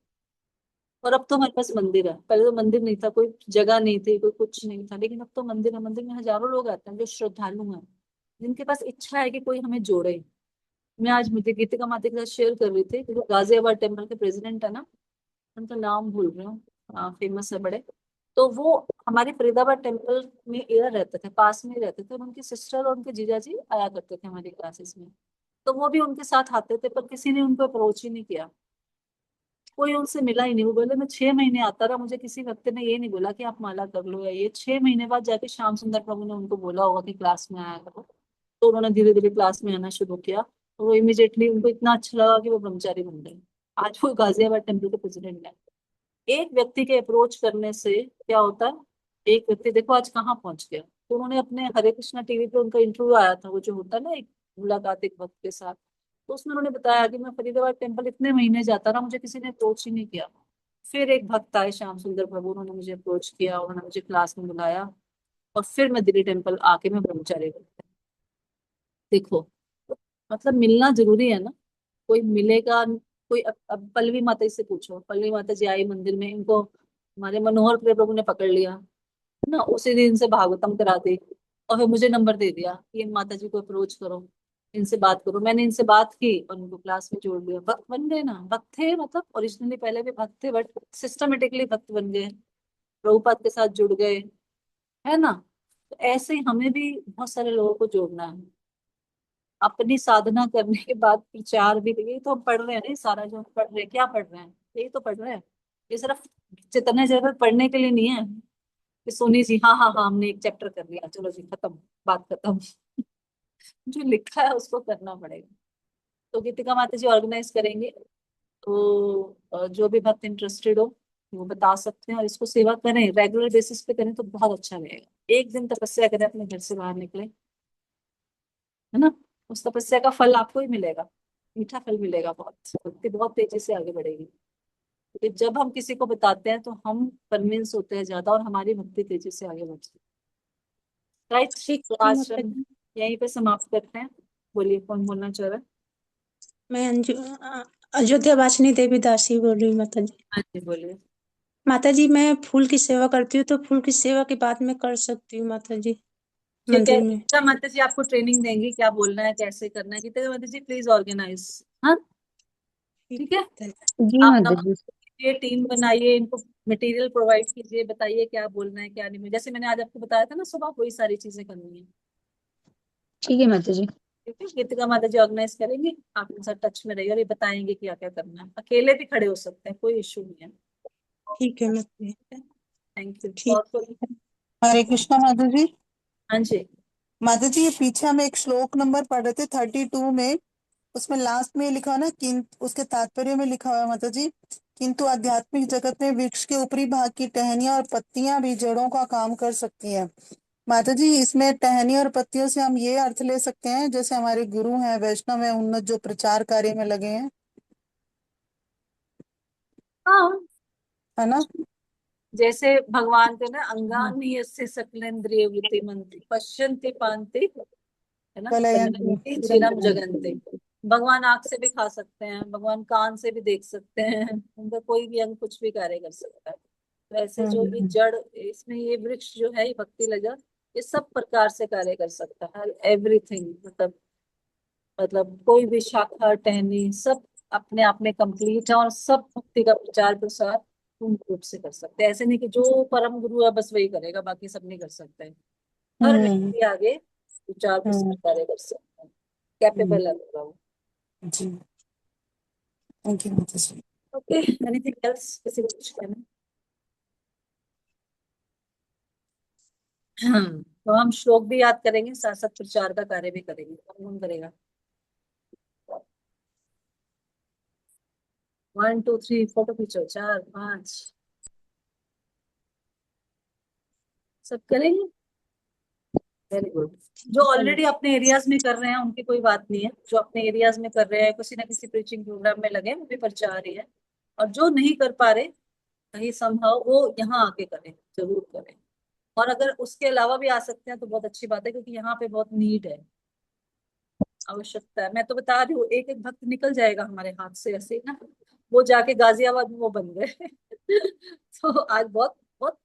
और अब तो हमारे पास मंदिर है, पहले तो मंदिर नहीं था, कोई जगह नहीं थी, कोई कुछ नहीं था, लेकिन अब तो मंदिर है। मंदिर में हजारों लोग आते हैं जो श्रद्धालु हैं, जिनके पास इच्छा है कि कोई हमें जोड़े। मैं आज मुझे गीतिका माता के साथ शेयर कर रही थी, जो गाजियाबाद टेम्पल के प्रेसिडेंट है ना, उनका नाम भूल रही हूँ, फेमस है बड़े। तो वो हमारे फरीदाबाद टेम्पल में एयर रहते थे, पास में ही रहते थे, और उनकी सिस्टर और उनके जीजा जी आया करते थे हमारी क्लासेस में। तो वो भी उनके साथ आते थे, पर किसी ने उनको अप्रोच ही नहीं किया, कोई उनसे मिला ही नहीं। वो बोले मैं 6 महीने आता रहा, मुझे किसी व्यक्ति ने ये नहीं बोला कि आप माला कर लो, या ये 6 महीने बाद जाके श्याम सुंदर प्रभु ने उनको बोला होगा कि क्लास में आया करो। तो उन्होंने धीरे धीरे क्लास में आना शुरू किया, तो वो इमिजिएटली उनको इतना अच्छा लगा कि वो ब्रह्मचारी बन गए। आज वो गाजियाबाद टेम्पल के प्रेसिडेंट है। एक व्यक्ति के अप्रोच करने से क्या होता है, एक व्यक्ति देखो आज कहाँ पहुंच गया। तो उन्होंने अपने हरे कृष्णा टीवी पे उनका इंटरव्यू आया था, वो जो होता है ना एक मुलाकात एक भक्त के साथ, तो उसमें उन्होंने बताया कि मैं फरीदाबाद टेम्पल इतने महीने जाता रहा, मुझे किसी ने अप्रोच ही नहीं किया। फिर एक भक्त आए श्याम सुंदर प्रभु, उन्होंने मुझे अप्रोच किया, उन्होंने मुझे क्लास में बुलाया, और फिर मैं दिल्ली टेम्पल आके मैं ब्रह्मचारी बन गई। देखो, मतलब मिलना जरूरी है ना, कोई मिलेगा। कोई अब पल्लवी माता जी से पूछो, पल्लवी माता जी आई मंदिर में, इनको हमारे मनोहर प्रिय प्रभु ने पकड़ लिया है ना, उसी दिन से भागवतम करा दी, और फिर मुझे नंबर दे दिया कि इन माता जी को अप्रोच करो, इनसे बात करो। मैंने इनसे बात की और उनको क्लास में जोड़ लिया, भक्त बन गए ना। भक्त थे, मतलब ओरिजिनली पहले भी भक्त थे, बट सिस्टमेटिकली भक्त बन गए, प्रभुपाद के साथ जुड़ गए, है ना। तो ऐसे ही हमें भी बहुत सारे लोगों को जोड़ना है। अपनी साधना करने के बाद प्रचार भी, यही तो हम पढ़ रहे हैं ना, ये सारा जो हम पढ़ रहे हैं, क्या पढ़ रहे हैं, यही तो पढ़ रहे हैं। ये सिर्फ चैतन्य चरित्र पढ़ने के लिए नहीं है कि सोनी जी हाँ हाँ हाँ हमने एक चैप्टर कर लिया, चलो जी खत्म, बात खत्म। जो लिखा है उसको करना पड़ेगा। तो गीतिका माता जी ऑर्गेनाइज करेंगे, तो जो भी भक्त इंटरेस्टेड हो वो बता सकते हैं, और इसको सेवा करें, रेगुलर बेसिस पे करें तो बहुत अच्छा रहेगा। एक दिन तपस्या करें, अपने घर से बाहर निकले, है ना, उस तपस्या का फल आपको ही मिलेगा, मीठा फल मिलेगा, बहुत भक्ति बहुत तेजी से आगे बढ़ेगी। क्योंकि जब हम किसी को बताते हैं तो हम कन्विंस होते हैं ज्यादा, और हमारी भक्ति तेजी से आगे बढ़ती है। राइट, ठीक तो है आज माता हम जी। यहीं पे समाप्त करते हैं। बोलिए, कौन बोलना चाह रहा है? मैं अयोध्या वासिनी देवी दासी बोल रही हूँ माता जी। हाँ जी, बोलिए। माता जी, मैं फूल की सेवा करती हूँ, तो फूल की सेवा के बाद में कर सकती हूँ माता जी ठीक है, मंदिर में। गीता माता जी आपको ट्रेनिंग देंगी, क्या बोलना है, कैसे करना है। गीता माता जी प्लीज ऑर्गेनाइज। हाँ, ठीक है। जी आप माता जी। नंबर कीजिए, टीम बनाइए, इनको मटेरियल प्रोवाइड कीजिए, बताइए क्या बोलना है क्या नहीं। जैसे मैंने आज आपको बताया था ना सुबह, वही सारी चीजें करनी है। ठीक है माता जी। ठीक है, गीतिका माता जी ऑर्गेनाइज करेंगे, आप इनसे टच में रहिए, और ये बताएंगे क्या क्या करना है। अकेले भी खड़े हो सकते हैं, कोई इशू नहीं है। ठीक है माता जी। Thank you. ठीक। और कोई? हरे कृष्णा माता जी। हाँ जी। माता जी, ये पीछे हम एक श्लोक नंबर पढ़ रहे थे 32 में, उसमें लास्ट में लिखा है ना, किंतु उसके तात्पर्य में लिखा हुआ है माता जी, किंतु आध्यात्मिक जगत में वृक्ष के ऊपरी भाग की टहनियां और पत्तियां भी जड़ों का काम कर सकती हैं। माता जी, इसमें टहनी और पत्तियों से हम ये अर्थ ले सकते हैं, जैसे हमारे गुरु हैं, वैष्णव हैं, उन्नत जो प्रचार कार्य में लगे हैं, हाँ, है ना। जैसे भगवान के ना, अंगानी यस्य सकलेंद्रिय वृत्तिमन्ति पश्यन्ति पान्ति, है ना, कलयंती कलयन्ति चिरम जगन्ति। भगवान आंख से भी खा सकते हैं, भगवान कान से भी देख सकते हैं, उनका कोई भी अंग कुछ भी कार्य कर सकता है। तो ऐसे जो ये जड़, इसमें ये वृक्ष जो है, ये भक्ति लगा, ये सब प्रकार से कार्य कर सकता है, एवरीथिंग, मतलब कोई भी शाखा टहनी सब अपने आप में कंप्लीट है, और सब भक्ति का प्रचार प्रसार पूर्ण रूप से कर सकते हैं। ऐसे नहीं कि जो परम गुरु है बस वही करेगा, बाकी सब नहीं कर सकते। हर हम्म व्यक्ति आगे विचार प्रसार हम्म कार्य कर सकता है, हम्म, कैपेबल है पूरा वो। जी, थैंक यू माता जी। ओके, एनीथिंग एल्स, किसी को कुछ कहना? तो हम श्लोक भी याद करेंगे, साथ साथ प्रचार का कार्य भी करेंगे। कौन करेगा? 1 2 3 फोटो खींचो, 4 5 सब करेंगे। Very good. जो ऑलरेडी अपने एरियाज में कर रहे हैं उनकी कोई बात नहीं है, जो अपने एरियाज में कर रहे हैं, किसी ना किसी प्रीचिंग प्रोग्राम में लगे हैं, वो भी प्रचार ही है। और जो नहीं कर पा रहे कहीं संभव, वो यहाँ आके करें, जरूर करें। और अगर उसके अलावा भी आ सकते हैं तो बहुत अच्छी बात है, क्योंकि यहाँ पे बहुत नीड है, आवश्यकता है। मैं तो बता रही हूँ, एक एक भक्त निकल जाएगा हमारे हाथ से ऐसे ही ना, वो जाके गाजियाबाद में वो बन गए। तो आज बहुत बहुत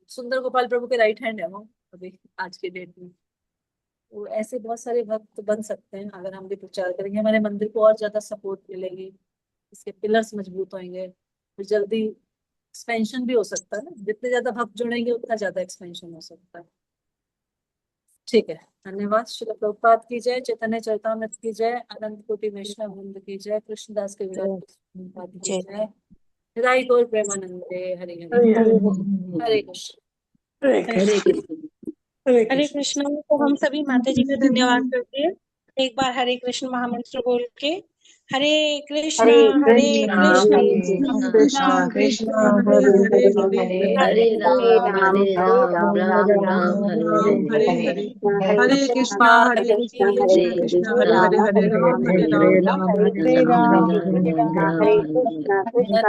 सुंदर गोपाल प्रभु के राइट हैंड है वो, अभी आज के डेट में। तो ऐसे बहुत सारे भक्त बन सकते हैं अगर हम भी प्रचार करेंगे, हमारे मंदिर को और ज्यादा सपोर्ट मिलेगी, इसके पिलर्स मजबूत होंगे, तो जल्दी एक्सपेंशन भी हो सकता है ना, जितने ज्यादा भक्त जुड़ेंगे उतना ज्यादा एक्सपेंशन हो सकता है। ठीक है, धन्यवाद। श्री प्रभुपाद की जय, चैतन्य चरितामृत की जय, अनंत कोटि वैष्णव वृंद की जय, कृष्णदास के विराट प्रभुपाद की जय, हृदय गौर प्रेमानंदे, हरि हरि। हरे कृष्ण। हरे कृष्ण। हरे कृष्ण। तो हम सभी माता जी का धन्यवाद करते हैं, एक बार हरे कृष्ण महामंत्र बोल के। हरे कृष्णा हरे हरे कृष्णा कृष्णा कृष्णा कृष्णा हरे हरे हरे राम राम राम राम हरे हरे हरे हरे हरे कृष्णा कृष्णा कृष्णा कृष्णा हरे हरे हरे राम हरे हरे राम हरे हरे राम हरे कृष्णा कृष्णा